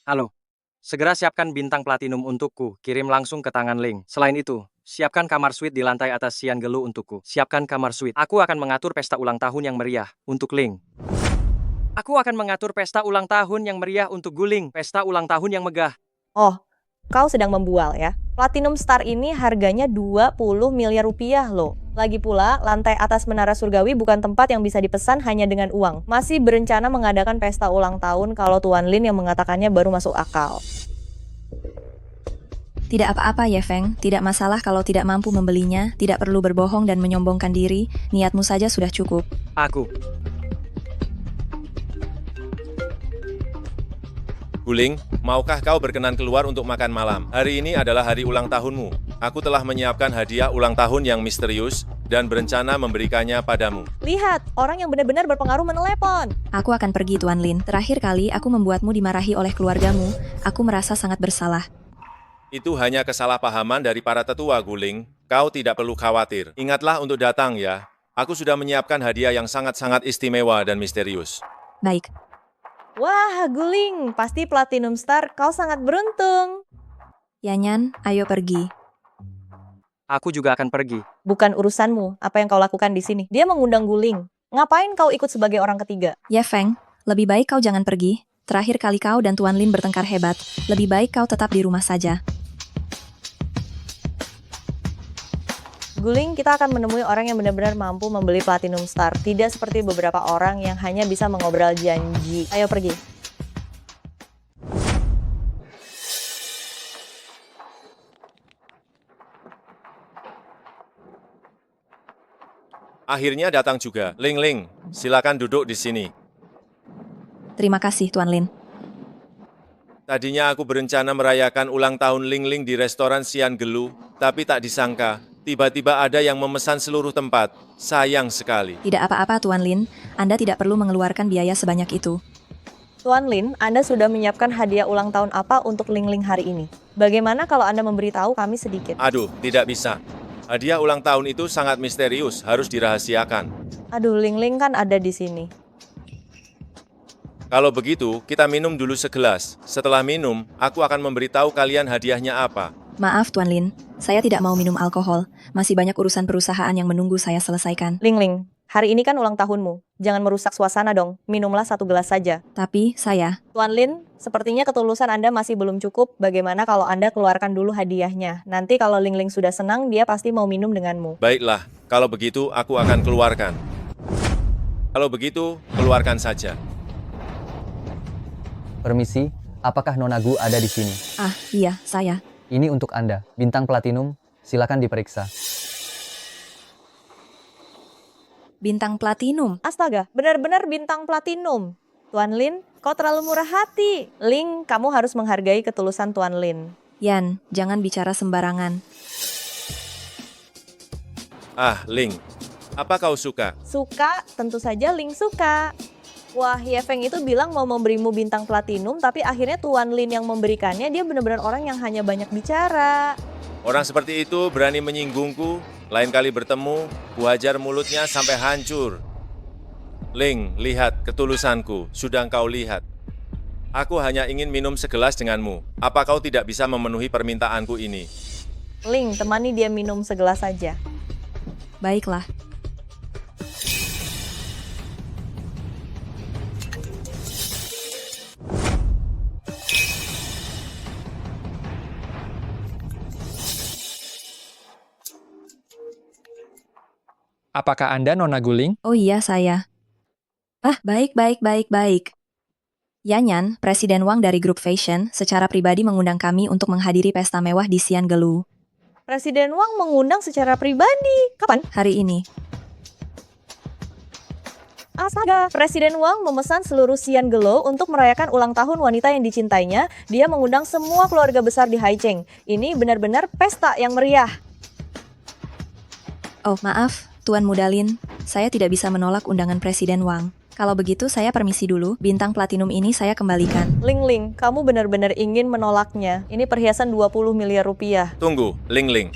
Halo. Segera siapkan bintang platinum untukku. Kirim langsung ke tangan Ling. Selain itu, siapkan kamar suite di lantai atas Sian Gelu untukku. Siapkan kamar suite. Aku akan mengatur pesta ulang tahun yang meriah untuk Ling. Aku akan mengatur pesta ulang tahun yang meriah untuk Guling. Pesta ulang tahun yang megah. Oh, kau sedang membual ya? Platinum Star ini harganya 20 miliar rupiah loh. Lagi pula, lantai atas Menara Surgawi bukan tempat yang bisa dipesan hanya dengan uang. Masih berencana mengadakan pesta ulang tahun kalau Tuan Lin yang mengatakannya baru masuk akal. Tidak apa-apa Ye Feng, tidak masalah kalau tidak mampu membelinya, tidak perlu berbohong dan menyombongkan diri, niatmu saja sudah cukup. Aku. Guling, maukah kau berkenan keluar untuk makan malam? Hari ini adalah hari ulang tahunmu. Aku telah menyiapkan hadiah ulang tahun yang misterius, dan berencana memberikannya padamu. Lihat, orang yang benar-benar berpengaruh menelepon. Aku akan pergi, Tuan Lin. Terakhir kali aku membuatmu dimarahi oleh keluargamu. Aku merasa sangat bersalah. Itu hanya kesalahpahaman dari para tetua, Guling. Kau tidak perlu khawatir. Ingatlah untuk datang ya. Aku sudah menyiapkan hadiah yang sangat-sangat istimewa dan misterius. Baik. Wah, Guling, pasti Platinum Star, kau sangat beruntung. Yanyan, ayo pergi. Aku juga akan pergi. Bukan urusanmu, apa yang kau lakukan di sini. Dia mengundang Guling. Ngapain kau ikut sebagai orang ketiga? Ye Feng, lebih baik kau jangan pergi. Terakhir kali kau dan Tuan Lin bertengkar hebat. Lebih baik kau tetap di rumah saja. Guling, kita akan menemui orang yang benar-benar mampu membeli Platinum Star. Tidak seperti beberapa orang yang hanya bisa mengobrol janji. Ayo pergi. Akhirnya datang juga. Ling Ling, silakan duduk di sini. Terima kasih, Tuan Lin. Tadinya aku berencana merayakan ulang tahun Ling Ling di restoran Sian Gelu, tapi tak disangka, tiba-tiba ada yang memesan seluruh tempat. Sayang sekali. Tidak apa-apa, Tuan Lin. Anda tidak perlu mengeluarkan biaya sebanyak itu. Tuan Lin, Anda sudah menyiapkan hadiah ulang tahun apa untuk Ling Ling hari ini? Bagaimana kalau Anda memberitahu kami sedikit? Aduh, tidak bisa. Hadiah ulang tahun itu sangat misterius, harus dirahasiakan. Aduh, Ling Ling kan ada di sini. Kalau begitu, kita minum dulu segelas. Setelah minum, aku akan memberitahu kalian hadiahnya apa. Maaf, Tuan Lin. Saya tidak mau minum alkohol. Masih banyak urusan perusahaan yang menunggu saya selesaikan. Ling Ling, hari ini kan ulang tahunmu. Jangan merusak suasana dong. Minumlah 1 gelas saja. Tapi, saya... Tuan Lin, sepertinya ketulusan Anda masih belum cukup. Bagaimana kalau Anda keluarkan dulu hadiahnya? Nanti kalau Ling Ling sudah senang, dia pasti mau minum denganmu. Baiklah, kalau begitu aku akan keluarkan. Kalau begitu, keluarkan saja. Permisi, apakah Nona Gu ada di sini? Ah, iya, saya. Ini untuk Anda, bintang platinum, silakan diperiksa. Bintang platinum. Astaga, benar-benar bintang platinum. Tuan Lin, kau terlalu murah hati. Ling, kamu harus menghargai ketulusan Tuan Lin. Yan, jangan bicara sembarangan. Ah, Ling, apa kau suka? Suka, tentu saja Ling suka. Wah, Ye Feng itu bilang mau memberimu bintang platinum, tapi akhirnya Tuan Lin yang memberikannya. Dia benar-benar orang yang hanya banyak bicara. Orang seperti itu berani menyinggungku, lain kali bertemu, kuhajar mulutnya sampai hancur. Ling, lihat ketulusanku, sudah engkau lihat. Aku hanya ingin minum segelas denganmu. Apa kau tidak bisa memenuhi permintaanku ini? Ling, temani dia minum segelas saja. Baiklah. Apakah Anda Nona Guling? Oh iya, saya. Ah, baik. Yanyan, Presiden Wang dari grup Fashion, secara pribadi mengundang kami untuk menghadiri pesta mewah di Sian Gelu. Presiden Wang mengundang secara pribadi. Kapan? Hari ini. Astaga, Presiden Wang memesan seluruh Sian Gelu untuk merayakan ulang tahun wanita yang dicintainya. Dia mengundang semua keluarga besar di Haicheng. Ini benar-benar pesta yang meriah. Oh, maaf. Tuan Mudalin, saya tidak bisa menolak undangan Presiden Wang. Kalau begitu saya permisi dulu, bintang platinum ini saya kembalikan. Ling Ling, kamu benar-benar ingin menolaknya. Ini perhiasan 20 miliar rupiah. Tunggu, Ling Ling.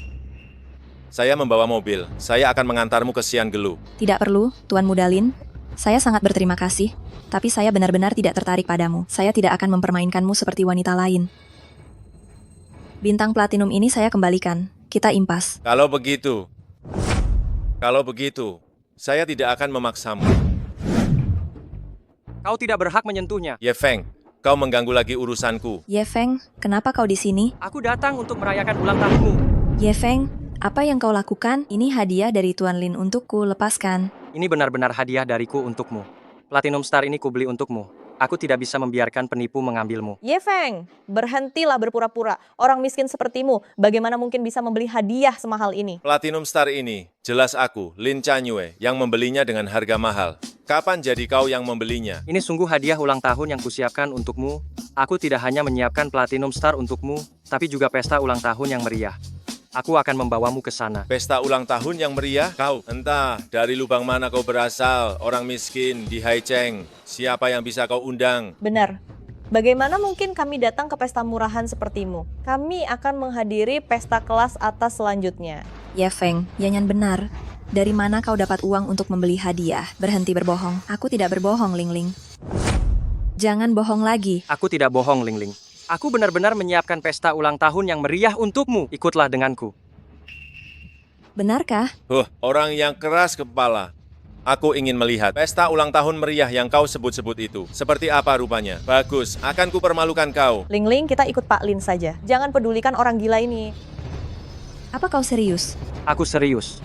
Saya membawa mobil, saya akan mengantarmu ke Sian Gelu. Tidak perlu, Tuan Mudalin. Saya sangat berterima kasih, tapi saya benar-benar tidak tertarik padamu. Saya tidak akan mempermainkanmu seperti wanita lain. Bintang platinum ini saya kembalikan. Kita impas. Kalau begitu, saya tidak akan memaksamu. Kau tidak berhak menyentuhnya. Ye Feng, kau mengganggu lagi urusanku. Ye Feng, kenapa kau di sini? Aku datang untuk merayakan ulang tahunmu. Ye Feng, apa yang kau lakukan? Ini hadiah dari Tuan Lin untukku, lepaskan. Ini benar-benar hadiah dariku untukmu. Platinum Star ini kubeli untukmu. Aku tidak bisa membiarkan penipu mengambilmu. Ye Feng, berhentilah berpura-pura. Orang miskin sepertimu, bagaimana mungkin bisa membeli hadiah semahal ini? Platinum Star ini, jelas aku, Lin Chanyue, yang membelinya dengan harga mahal. Kapan jadi kau yang membelinya? Ini sungguh hadiah ulang tahun yang kusiapkan untukmu. Aku tidak hanya menyiapkan Platinum Star untukmu, tapi juga pesta ulang tahun yang meriah. Aku akan membawamu ke sana. Pesta ulang tahun yang meriah? Kau, entah dari lubang mana kau berasal, orang miskin di Haicheng. Siapa yang bisa kau undang? Benar. Bagaimana mungkin kami datang ke pesta murahan sepertimu? Kami akan menghadiri pesta kelas atas selanjutnya. Ye Feng, Yanyan benar. Dari mana kau dapat uang untuk membeli hadiah? Berhenti berbohong. Aku tidak berbohong, Ling Ling. Jangan bohong lagi. Aku tidak bohong, Ling Ling. Aku benar-benar menyiapkan pesta ulang tahun yang meriah untukmu. Ikutlah denganku. Benarkah? Orang yang keras kepala. Aku ingin melihat pesta ulang tahun meriah yang kau sebut-sebut itu. Seperti apa rupanya? Bagus, akan kupermalukan kau. Ling Ling, kita ikut Pak Lin saja. Jangan pedulikan orang gila ini. Apa kau serius? Aku serius.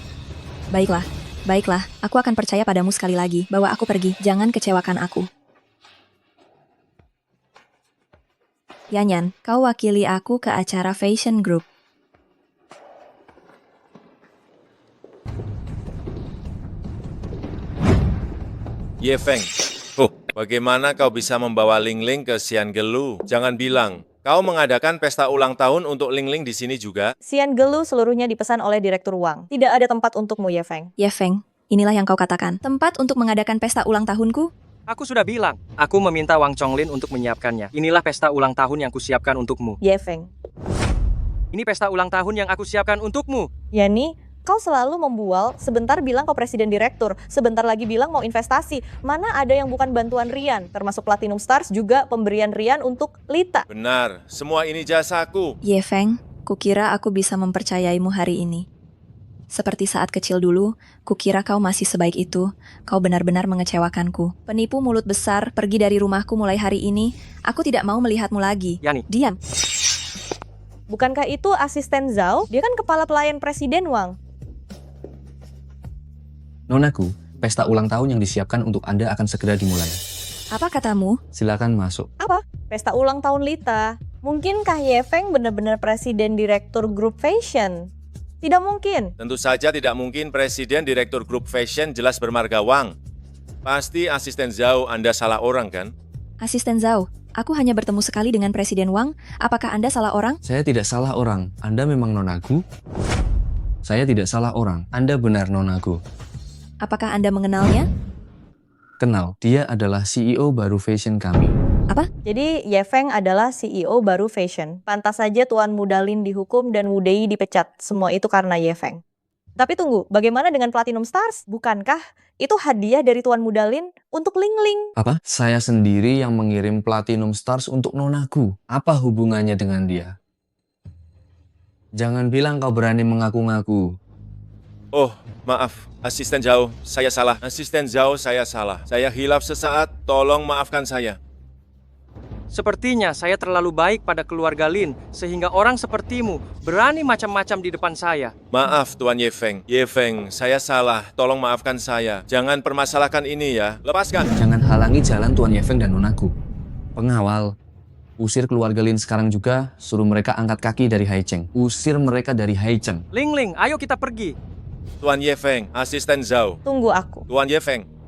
Baiklah, baiklah. Aku akan percaya padamu sekali lagi. Bawa aku pergi. Jangan kecewakan aku. Yanyan, kau wakili aku ke acara Fashion Group. Ye Feng, bagaimana kau bisa membawa Ling Ling ke Xiangelu? Jangan bilang, kau mengadakan pesta ulang tahun untuk Ling Ling di sini juga? Xiangelu seluruhnya dipesan oleh Direktur Wang. Tidak ada tempat untukmu, Ye Feng. Ye Feng, inilah yang kau katakan. Tempat untuk mengadakan pesta ulang tahunku? Aku sudah bilang, aku meminta Wang Chonglin untuk menyiapkannya. Inilah pesta ulang tahun yang kusiapkan untukmu. Ye Feng. Ini pesta ulang tahun yang aku siapkan untukmu. Yani, kau selalu membual, sebentar bilang kau presiden direktur, sebentar lagi bilang mau investasi. Mana ada yang bukan bantuan Rian, termasuk Platinum Stars juga pemberian Rian untuk Lita. Benar, semua ini jasaku. Ye Feng, kukira aku bisa mempercayaimu hari ini. Seperti saat kecil dulu, kukira kau masih sebaik itu. Kau benar-benar mengecewakanku. Penipu mulut besar, pergi dari rumahku mulai hari ini. Aku tidak mau melihatmu lagi. Yani. Diam. Bukankah itu asisten Zhao? Dia kan kepala pelayan Presiden Wang. Nonaku, pesta ulang tahun yang disiapkan untuk Anda akan segera dimulai. Apa katamu? Silakan masuk. Apa? Pesta ulang tahun Lita. Mungkinkah Ye Feng benar-benar presiden direktur grup fashion? Tidak mungkin. Tentu saja tidak mungkin Presiden Direktur Grup Fashion jelas bermarga Wang. Pasti asisten Zhao Anda salah orang kan? Asisten Zhao, aku hanya bertemu sekali dengan Presiden Wang. Apakah Anda salah orang? Saya tidak salah orang. Anda memang nonaku? Saya tidak salah orang. Anda benar nonaku. Apakah Anda mengenalnya? Kenal, dia adalah CEO baru fashion kami. Apa? Jadi Ye Feng adalah CEO baru fashion. Pantas saja Tuan Muda Lin dihukum dan Wu Dei dipecat. Semua itu karena Ye Feng. Tapi tunggu, bagaimana dengan Platinum Stars? Bukankah itu hadiah dari Tuan Muda Lin untuk Ling Ling? Apa? Saya sendiri yang mengirim Platinum Stars untuk nonaku. Apa hubungannya dengan dia? Jangan bilang kau berani mengaku-ngaku. Oh, maaf. Asisten Zhao, saya salah. Asisten Zhao, saya salah. Saya hilaf sesaat, tolong maafkan saya. Sepertinya saya terlalu baik pada keluarga Lin, sehingga orang sepertimu berani macam-macam di depan saya. Maaf, Tuan Ye Feng. Ye Feng, saya salah. Tolong maafkan saya. Jangan permasalahkan ini ya. Lepaskan. Jangan halangi jalan Tuan Ye Feng dan nonaku. Pengawal, usir keluarga Lin sekarang juga, suruh mereka angkat kaki dari Haicheng. Usir mereka dari Haicheng. Ling Ling, ayo kita pergi. Tuan Ye Feng, asisten Zhao. Tunggu aku. Tuan Ye Feng.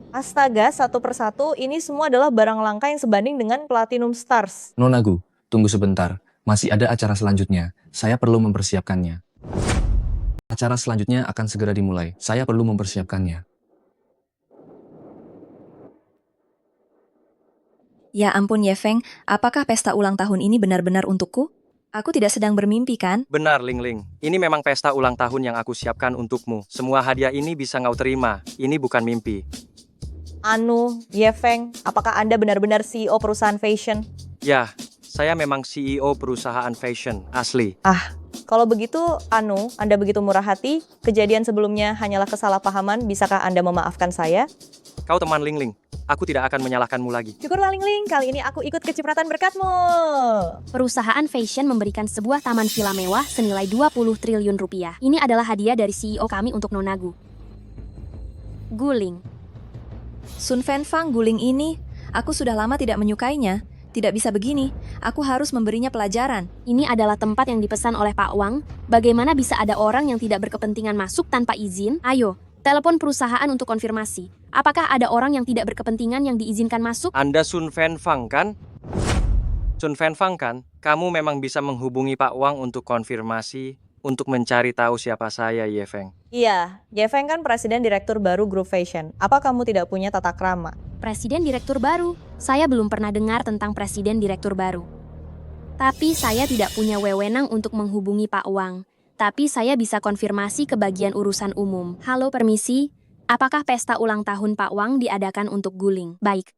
Astaga, satu persatu ini semua adalah barang langka yang sebanding dengan Platinum Stars. Nonaku, tunggu sebentar. Masih ada acara selanjutnya. Saya perlu mempersiapkannya. Acara selanjutnya akan segera dimulai. Saya perlu mempersiapkannya. Ya ampun Ye Feng, apakah pesta ulang tahun ini benar-benar untukku? Aku tidak sedang bermimpi kan? Benar, Ling Ling. Ini memang pesta ulang tahun yang aku siapkan untukmu. Semua hadiah ini bisa kau terima. Ini bukan mimpi. Ye Feng, apakah Anda benar-benar CEO perusahaan fashion? Ya, saya memang CEO perusahaan fashion, asli. Kalau begitu, Anda begitu murah hati, kejadian sebelumnya hanyalah kesalahpahaman, bisakah Anda memaafkan saya? Kau teman Ling Ling, aku tidak akan menyalahkanmu lagi. Syukurlah Ling Ling, kali ini aku ikut kecipratan berkatmu. Perusahaan fashion memberikan sebuah taman villa mewah senilai 20 triliun rupiah. Ini adalah hadiah dari CEO kami untuk Nonagu. Guling. Sun Fanfang guling ini, aku sudah lama tidak menyukainya. Tidak bisa begini, aku harus memberinya pelajaran. Ini adalah tempat yang dipesan oleh Pak Wang. Bagaimana bisa ada orang yang tidak berkepentingan masuk tanpa izin? Ayo, telepon perusahaan untuk konfirmasi. Apakah ada orang yang tidak berkepentingan yang diizinkan masuk? Anda Sun Fanfang kan? Sun Fanfang kan? Kamu memang bisa menghubungi Pak Wang untuk konfirmasi, untuk mencari tahu siapa saya, Ye Feng. Iya, Ye Feng kan presiden direktur baru grup fashion. Apa kamu tidak punya tata krama? Presiden direktur baru? Saya belum pernah dengar tentang presiden direktur baru. Tapi saya tidak punya wewenang untuk menghubungi Pak Wang. Tapi saya bisa konfirmasi ke bagian urusan umum. Halo, permisi. Apakah pesta ulang tahun Pak Wang diadakan untuk Guling? Baik.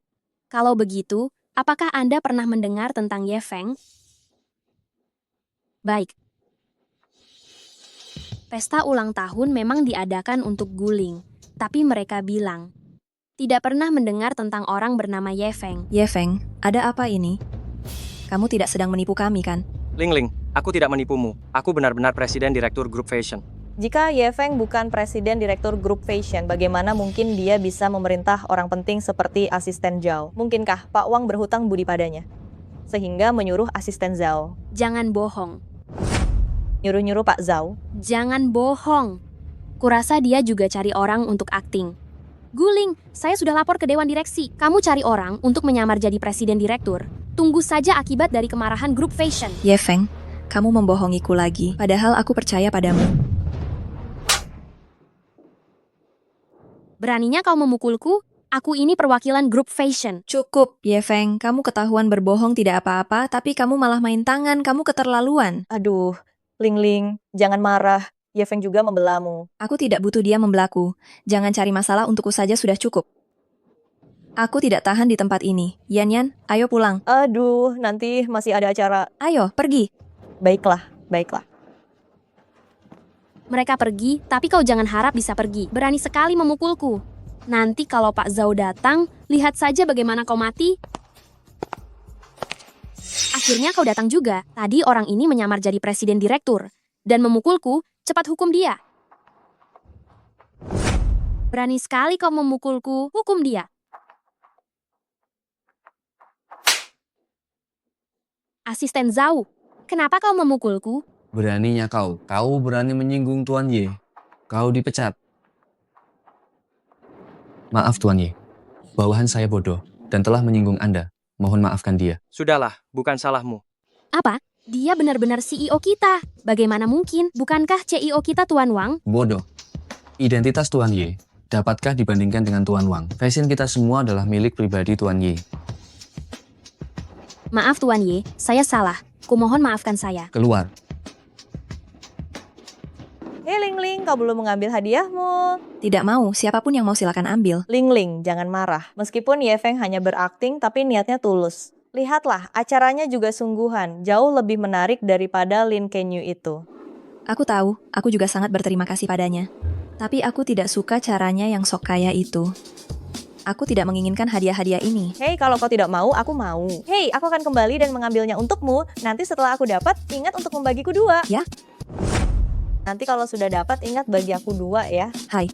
Kalau begitu, apakah Anda pernah mendengar tentang Ye Feng? Baik. Pesta ulang tahun memang diadakan untuk Guling, tapi mereka bilang tidak pernah mendengar tentang orang bernama Ye Feng. Ye Feng, ada apa ini? Kamu tidak sedang menipu kami, kan? Ling, aku tidak menipumu. Aku benar-benar presiden direktur grup fashion. Jika Ye Feng bukan presiden direktur grup fashion, bagaimana mungkin dia bisa memerintah orang penting seperti asisten Zhao? Mungkinkah Pak Wang berhutang budi padanya? Sehingga menyuruh asisten Zhao. Jangan bohong. Nyuruh-nyuruh Pak Zhao. Jangan bohong. Kurasa dia juga cari orang untuk akting. Guling, saya sudah lapor ke Dewan Direksi. Kamu cari orang untuk menyamar jadi presiden direktur. Tunggu saja akibat dari kemarahan grup fashion. Ye Feng, kamu membohongiku lagi. Padahal aku percaya padamu. Beraninya kau memukulku? Aku ini perwakilan grup fashion. Cukup, Ye Feng. Kamu ketahuan berbohong tidak apa-apa, tapi kamu malah main tangan. Kamu keterlaluan. Aduh, Ling, jangan marah. Ye Feng juga membelamu. Aku tidak butuh dia membelaku. Jangan cari masalah untukku saja sudah cukup. Aku tidak tahan di tempat ini. Yan, ayo pulang. Aduh, nanti masih ada acara. Ayo, pergi. Baiklah. Mereka pergi, tapi kau jangan harap bisa pergi. Berani sekali memukulku. Nanti kalau Pak Zhao datang, lihat saja bagaimana kau mati. Akhirnya kau datang juga. Tadi orang ini menyamar jadi presiden direktur. Dan memukulku, cepat hukum dia. Berani sekali kau memukulku, hukum dia. Asisten Zhao, kenapa kau memukulku? Beraninya kau berani menyinggung Tuan Ye. Kau dipecat. Maaf Tuan Ye, bawahan saya bodoh dan telah menyinggung Anda. Mohon maafkan dia. Sudahlah, bukan salahmu. Apa? Dia benar-benar CEO kita. Bagaimana mungkin? Bukankah CEO kita Tuan Wang? Bodoh. Identitas Tuan Ye dapatkah dibandingkan dengan Tuan Wang? Fashion kita semua adalah milik pribadi Tuan Ye. Maaf Tuan Ye, saya salah. Kumohon maafkan saya. Keluar. Hei Ling, kau belum mengambil hadiahmu. Tidak mau, siapapun yang mau silakan ambil. Ling, jangan marah. Meskipun Ye Feng hanya berakting, tapi niatnya tulus. Lihatlah, acaranya juga sungguhan. Jauh lebih menarik daripada Lin Kenyu itu. Aku tahu, aku juga sangat berterima kasih padanya. Tapi aku tidak suka caranya yang sok kaya itu. Aku tidak menginginkan hadiah-hadiah ini. Hei, kalau kau tidak mau, aku mau. Hei, aku akan kembali dan mengambilnya untukmu. Nanti setelah aku dapat, ingat untuk membagiku 2. Ya? Nanti kalau sudah dapat, ingat bagi aku 2 ya. Hai.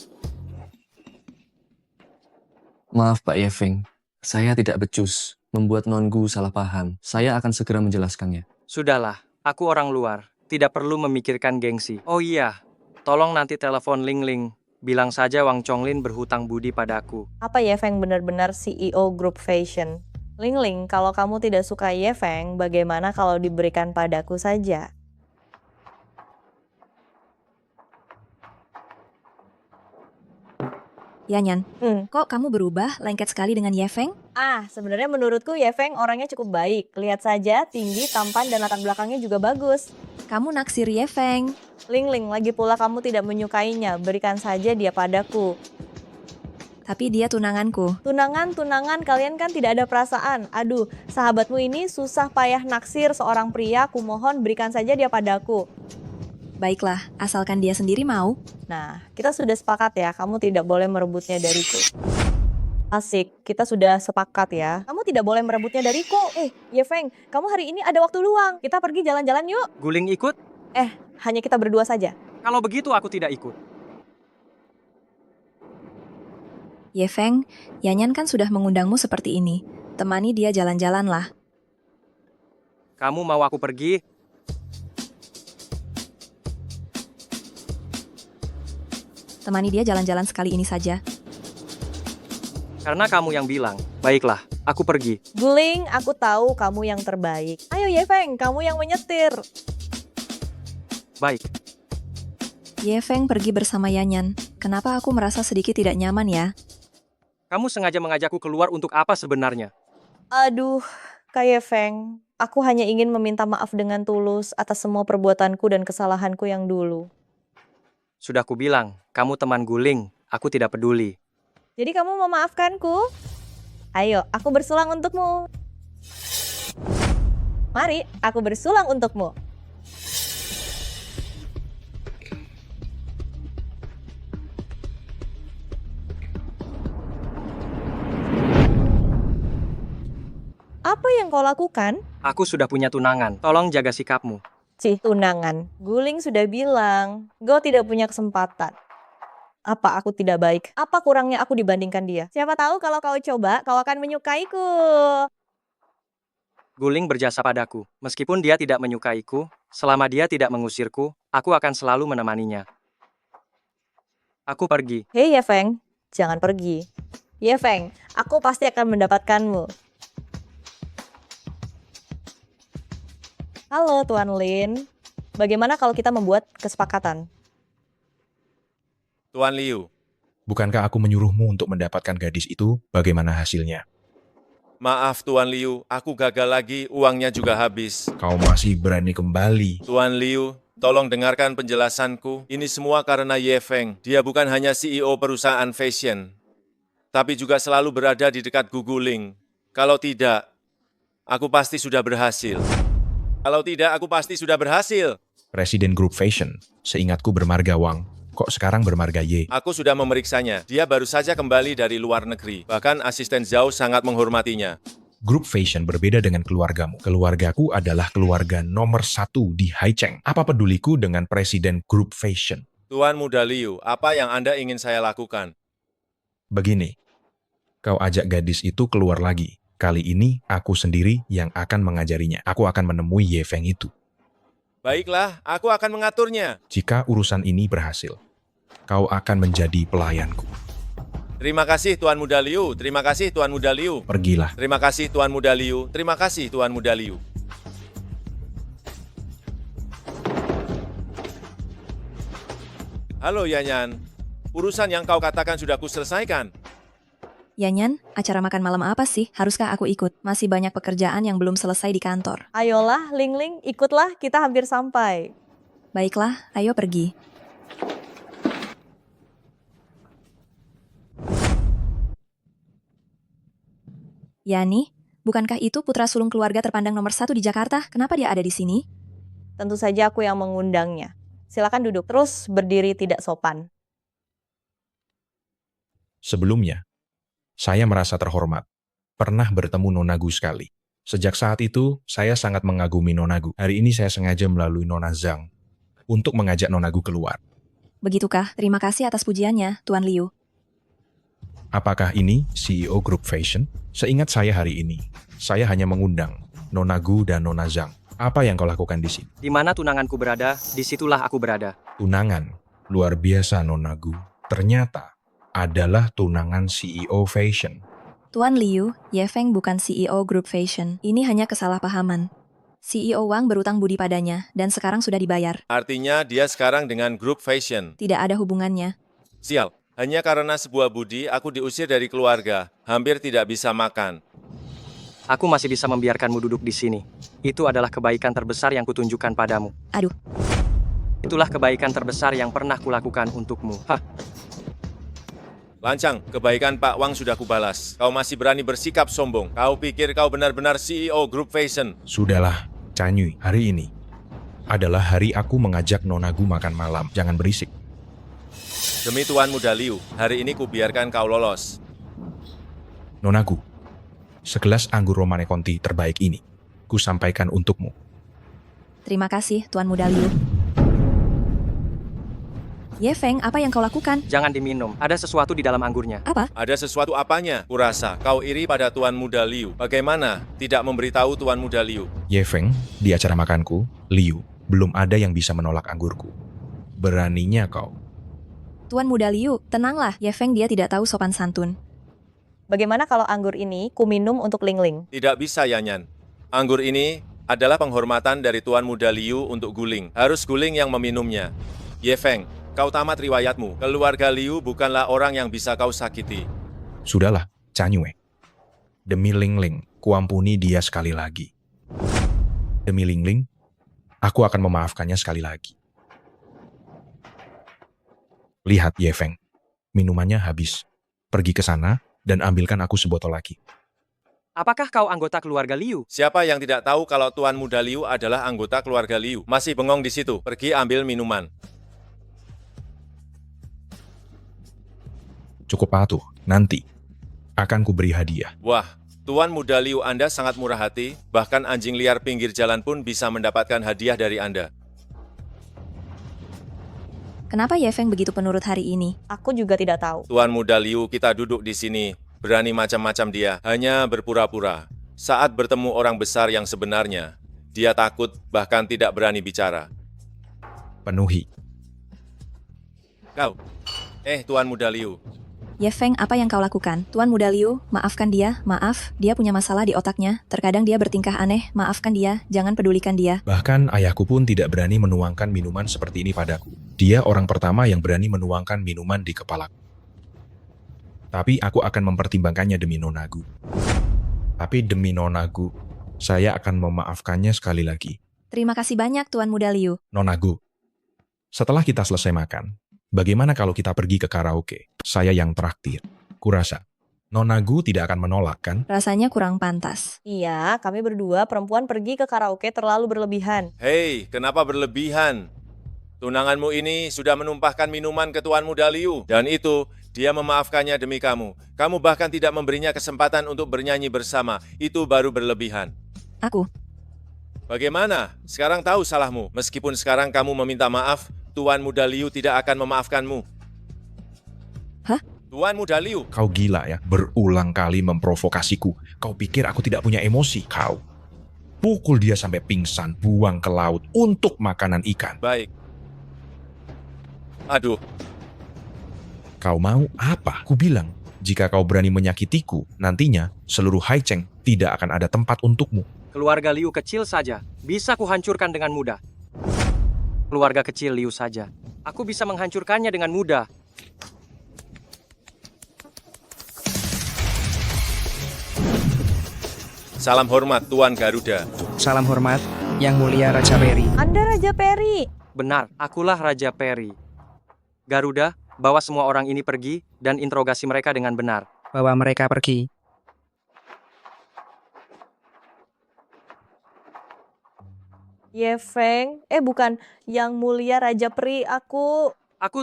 Maaf Pak Ye Feng, saya tidak becus. Membuat nongu salah paham. Saya akan segera menjelaskannya. Sudahlah, aku orang luar. Tidak perlu memikirkan gengsi. Oh iya, tolong nanti telepon Ling. Bilang saja Wang Chonglin berhutang budi padaku. Apa Ye Feng benar-benar CEO grup fashion? Ling, kalau kamu tidak suka Ye Feng, bagaimana kalau diberikan padaku saja? Yan, kok kamu berubah lengket sekali dengan Ye Feng? Sebenarnya menurutku Ye Feng orangnya cukup baik. Lihat saja, tinggi, tampan, dan latar belakangnya juga bagus. Kamu naksir Ye Feng. Ling, lagi pula kamu tidak menyukainya. Berikan saja dia padaku. Tapi dia tunanganku. Tunangan, kalian kan tidak ada perasaan. Aduh, sahabatmu ini susah payah naksir seorang pria. Kumohon berikan saja dia padaku. Baiklah, asalkan dia sendiri mau. Nah, kita sudah sepakat ya, kamu tidak boleh merebutnya dariku. Asik, kita sudah sepakat ya. Kamu tidak boleh merebutnya dariku. Ye Feng, kamu hari ini ada waktu luang. Kita pergi jalan-jalan yuk. Guling ikut? Hanya kita berdua saja. Kalau begitu aku tidak ikut. Ye Feng, Yanyan kan sudah mengundangmu seperti ini. Temani dia jalan-jalan lah. Kamu mau aku pergi? Temani dia jalan-jalan sekali ini saja. Karena kamu yang bilang. Baiklah, aku pergi. Guling, aku tahu kamu yang terbaik. Ayo Ye Feng, kamu yang menyetir. Baik. Ye Feng pergi bersama Yanyan. Kenapa aku merasa sedikit tidak nyaman ya? Kamu sengaja mengajakku keluar untuk apa sebenarnya? Aduh, Kak Ye Feng. Aku hanya ingin meminta maaf dengan tulus atas semua perbuatanku dan kesalahanku yang dulu. Sudah kubilang, kamu teman Guling. Aku tidak peduli. Jadi kamu memaafkanku? Ayo, aku bersulang untukmu. Mari, aku bersulang untukmu. Apa yang kau lakukan? Aku sudah punya tunangan. Tolong jaga sikapmu. Cih, tunangan. Guling sudah bilang, kau tidak punya kesempatan. Apa aku tidak baik? Apa kurangnya aku dibandingkan dia? Siapa tahu kalau kau coba, kau akan menyukaiku. Guling berjasa padaku. Meskipun dia tidak menyukaiku, selama dia tidak mengusirku, aku akan selalu menemaninya. Aku pergi. Hei Ye Feng, jangan pergi. Ye Feng, aku pasti akan mendapatkanmu. Halo Tuan Lin, bagaimana kalau kita membuat kesepakatan? Tuan Liu, Bukankah aku menyuruhmu untuk mendapatkan gadis itu? Bagaimana hasilnya? maaf Tuan Liu, aku gagal lagi, uangnya juga habis. Kau masih berani kembali. Tuan Liu, tolong dengarkan penjelasanku. Ini semua karena Ye Feng. Dia bukan hanya CEO perusahaan fashion, tapi juga selalu berada di dekat Guguling. Kalau tidak, aku pasti sudah berhasil. Kalau tidak, aku pasti sudah berhasil. Presiden grup fashion, seingatku bermarga Wang. Kok sekarang bermarga Ye? Aku sudah memeriksanya. Dia baru saja kembali dari luar negeri. Bahkan asisten Zhao sangat menghormatinya. Grup fashion berbeda dengan keluargamu. Keluargaku adalah keluarga nomor 1 di Haicheng. Apa peduliku dengan presiden grup fashion? Tuan Muda Liu, apa yang Anda ingin saya lakukan? Begini, kau ajak gadis itu keluar lagi. Kali ini aku sendiri yang akan mengajarinya. Aku akan menemui Ye Feng itu. Baiklah, aku akan mengaturnya. Jika urusan ini berhasil, kau akan menjadi pelayanku. Terima kasih Tuan Muda Liu. Terima kasih Tuan Muda Liu. Pergilah. Terima kasih Tuan Muda Liu. Terima kasih Tuan Muda Liu. Halo Yanyan. Urusan yang kau katakan sudah kuselesaikan. Yanyan, acara makan malam apa sih? Haruskah aku ikut? Masih banyak pekerjaan yang belum selesai di kantor. Ayolah, Ling Ling, ikutlah, kita hampir sampai. Baiklah, ayo pergi. Yani, bukankah itu putra sulung keluarga terpandang nomor 1 di Jakarta? Kenapa dia ada di sini? Tentu saja aku yang mengundangnya. Silakan duduk, terus berdiri tidak sopan. Sebelumnya, saya merasa terhormat. Pernah bertemu Nona Gu sekali. Sejak saat itu, saya sangat mengagumi Nona Gu. Hari ini saya sengaja melalui Nona Zhang untuk mengajak Nona Gu keluar. Begitukah? Terima kasih atas pujiannya, Tuan Liu. Apakah ini CEO Group Fashion? Seingat saya hari ini, saya hanya mengundang Nona Gu dan Nona Zhang. Apa yang kau lakukan di sini? Di mana tunanganku berada, disitulah aku berada. Tunangan? Luar biasa Nona Gu. Ternyata adalah tunangan CEO Fashion. Tuan Liu, Ye Feng bukan CEO Group Fashion. Ini hanya kesalahpahaman. CEO Wang berutang budi padanya, dan sekarang sudah dibayar. Artinya dia sekarang dengan grup fashion. Tidak ada hubungannya. Sial, hanya karena sebuah budi aku diusir dari keluarga. Hampir tidak bisa makan. Aku masih bisa membiarkanmu duduk di sini. Itu adalah kebaikan terbesar yang kutunjukkan padamu. Aduh. Itulah kebaikan terbesar yang pernah kulakukan untukmu. Hah. Lancang, kebaikan Pak Wang sudah kubalas. Kau masih berani bersikap sombong. Kau pikir kau benar-benar CEO Group Fashion. Sudahlah, Canyui, hari ini adalah hari aku mengajak Nona Gu makan malam. Jangan berisik. Demi Tuan Muda Liu, hari ini kubiarkan kau lolos. Nona Gu, segelas anggur Romane Conti terbaik ini, ku sampaikan untukmu. Terima kasih, Tuan Muda Liu. Ye Feng, apa yang kau lakukan? Jangan diminum, ada sesuatu di dalam anggurnya. Apa? Ada sesuatu apanya? Kurasa kau iri pada Tuan Muda Liu. Bagaimana tidak memberitahu Tuan Muda Liu? Ye Feng, di acara makanku, Liu, belum ada yang bisa menolak anggurku. Beraninya kau. Tuan Muda Liu, tenanglah. Ye Feng dia tidak tahu sopan santun. Bagaimana kalau anggur ini ku minum untuk Ling Ling? Tidak bisa, Yanyan. Anggur ini adalah penghormatan dari Tuan Muda Liu untuk Guling. Harus Guling yang meminumnya. Ye Feng, kau tamat riwayatmu. Keluarga Liu bukanlah orang yang bisa kau sakiti. Sudahlah, Canyue. Demi Ling Ling, kuampuni dia sekali lagi. Demi Ling Ling, aku akan memaafkannya sekali lagi. Lihat, Ye Feng. Minumannya habis. Pergi ke sana dan ambilkan aku sebotol lagi. Apakah kau anggota keluarga Liu? Siapa yang tidak tahu kalau Tuan Muda Liu adalah anggota keluarga Liu? Masih bengong di situ. Pergi ambil minuman. Cukup patuh, nanti akan kuberi hadiah. Wah, Tuan Muda Liu Anda sangat murah hati, bahkan anjing liar pinggir jalan pun bisa mendapatkan hadiah dari Anda. Kenapa Ye Feng begitu penurut hari ini? Aku juga tidak tahu. Tuan Muda Liu, kita duduk di sini. Berani macam-macam dia, hanya berpura-pura. Saat bertemu orang besar yang sebenarnya, dia takut bahkan tidak berani bicara. Penuhi. Kau, Tuan Muda Liu. Ye Feng, apa yang kau lakukan? Tuan Muda Liu, maafkan dia, maaf, dia punya masalah di otaknya. Terkadang dia bertingkah aneh, maafkan dia, jangan pedulikan dia. Bahkan ayahku pun tidak berani menuangkan minuman seperti ini padaku. Dia orang pertama yang berani menuangkan minuman di kepalaku. Tapi aku akan mempertimbangkannya demi Nonagu. Tapi demi Nonagu, saya akan memaafkannya sekali lagi. Terima kasih banyak Tuan Muda Liu. Nonagu, setelah kita selesai makan, bagaimana kalau kita pergi ke karaoke? Saya yang traktir. Kurasa, Nonagu tidak akan menolak, kan? Rasanya kurang pantas. Iya, kami berdua perempuan pergi ke karaoke terlalu berlebihan. Hei, kenapa berlebihan? Tunanganmu ini sudah menumpahkan minuman ke Tuan Muda Liu. Dan itu, dia memaafkannya demi kamu. Kamu bahkan tidak memberinya kesempatan untuk bernyanyi bersama. Itu baru berlebihan. Aku. Bagaimana? Sekarang tahu salahmu. Meskipun sekarang kamu meminta maaf, Tuan Muda Liu tidak akan memaafkanmu. Hah? Tuan Muda Liu. Kau gila ya, berulang kali memprovokasiku. Kau pikir aku tidak punya emosi? Kau pukul dia sampai pingsan, buang ke laut untuk makanan ikan. Baik. Aduh. Kau mau apa? Ku bilang, jika kau berani menyakitiku, nantinya seluruh Haicheng tidak akan ada tempat untukmu. Keluarga Liu kecil saja, bisa kuhancurkan dengan mudah. Keluarga kecil Liu saja, aku bisa menghancurkannya dengan mudah. Salam hormat, Tuan Garuda. Salam hormat, Yang Mulia Raja Peri. Anda Raja Peri. Benar, akulah Raja Peri. Garuda, bawa semua orang ini pergi dan interogasi mereka dengan benar. Bawa mereka pergi. Ye Feng, bukan Yang Mulia Raja Peri, aku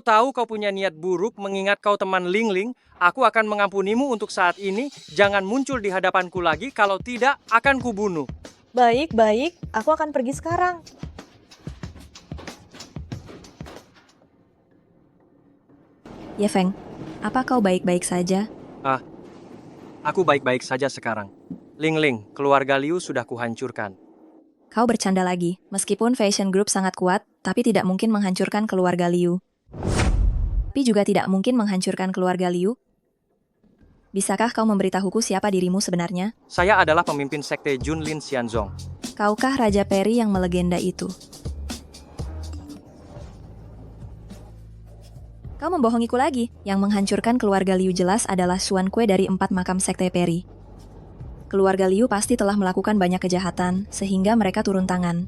tahu kau punya niat buruk mengingat kau teman Ling Ling. Aku akan mengampunimu untuk saat ini. Jangan muncul di hadapanku lagi, kalau tidak akan kubunuh. Baik, aku akan pergi sekarang. Ye Feng, apa kau baik-baik saja? Aku baik-baik saja sekarang. Ling Ling, keluarga Liu sudah kuhancurkan. Kau bercanda lagi. Meskipun Fashion Group sangat kuat, tapi tidak mungkin menghancurkan keluarga Liu. Tapi juga tidak mungkin menghancurkan keluarga Liu. Bisakah kau memberitahuku siapa dirimu sebenarnya? Saya adalah pemimpin sekte Junlin Xianzong. Kaukah Raja Peri yang melegenda itu? Kau membohongiku lagi. Yang menghancurkan keluarga Liu jelas adalah Xuan Kue dari 4 makam sekte Peri. Keluarga Liu pasti telah melakukan banyak kejahatan, sehingga mereka turun tangan.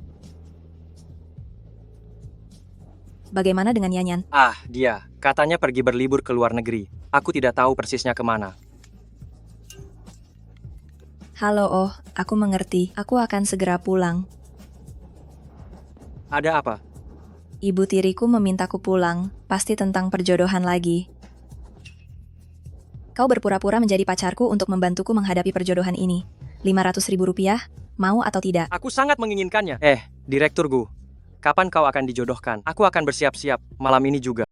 Bagaimana dengan Yanyan? Dia. Katanya pergi berlibur ke luar negeri. Aku tidak tahu persisnya kemana. Halo, aku mengerti. Aku akan segera pulang. Ada apa? Ibu tiriku memintaku pulang. Pasti tentang perjodohan lagi. Kau berpura-pura menjadi pacarku untuk membantuku menghadapi perjodohan ini. 500.000 rupiah, mau atau tidak? Aku sangat menginginkannya. Direktur Gu, kapan kau akan dijodohkan? Aku akan bersiap-siap, malam ini juga.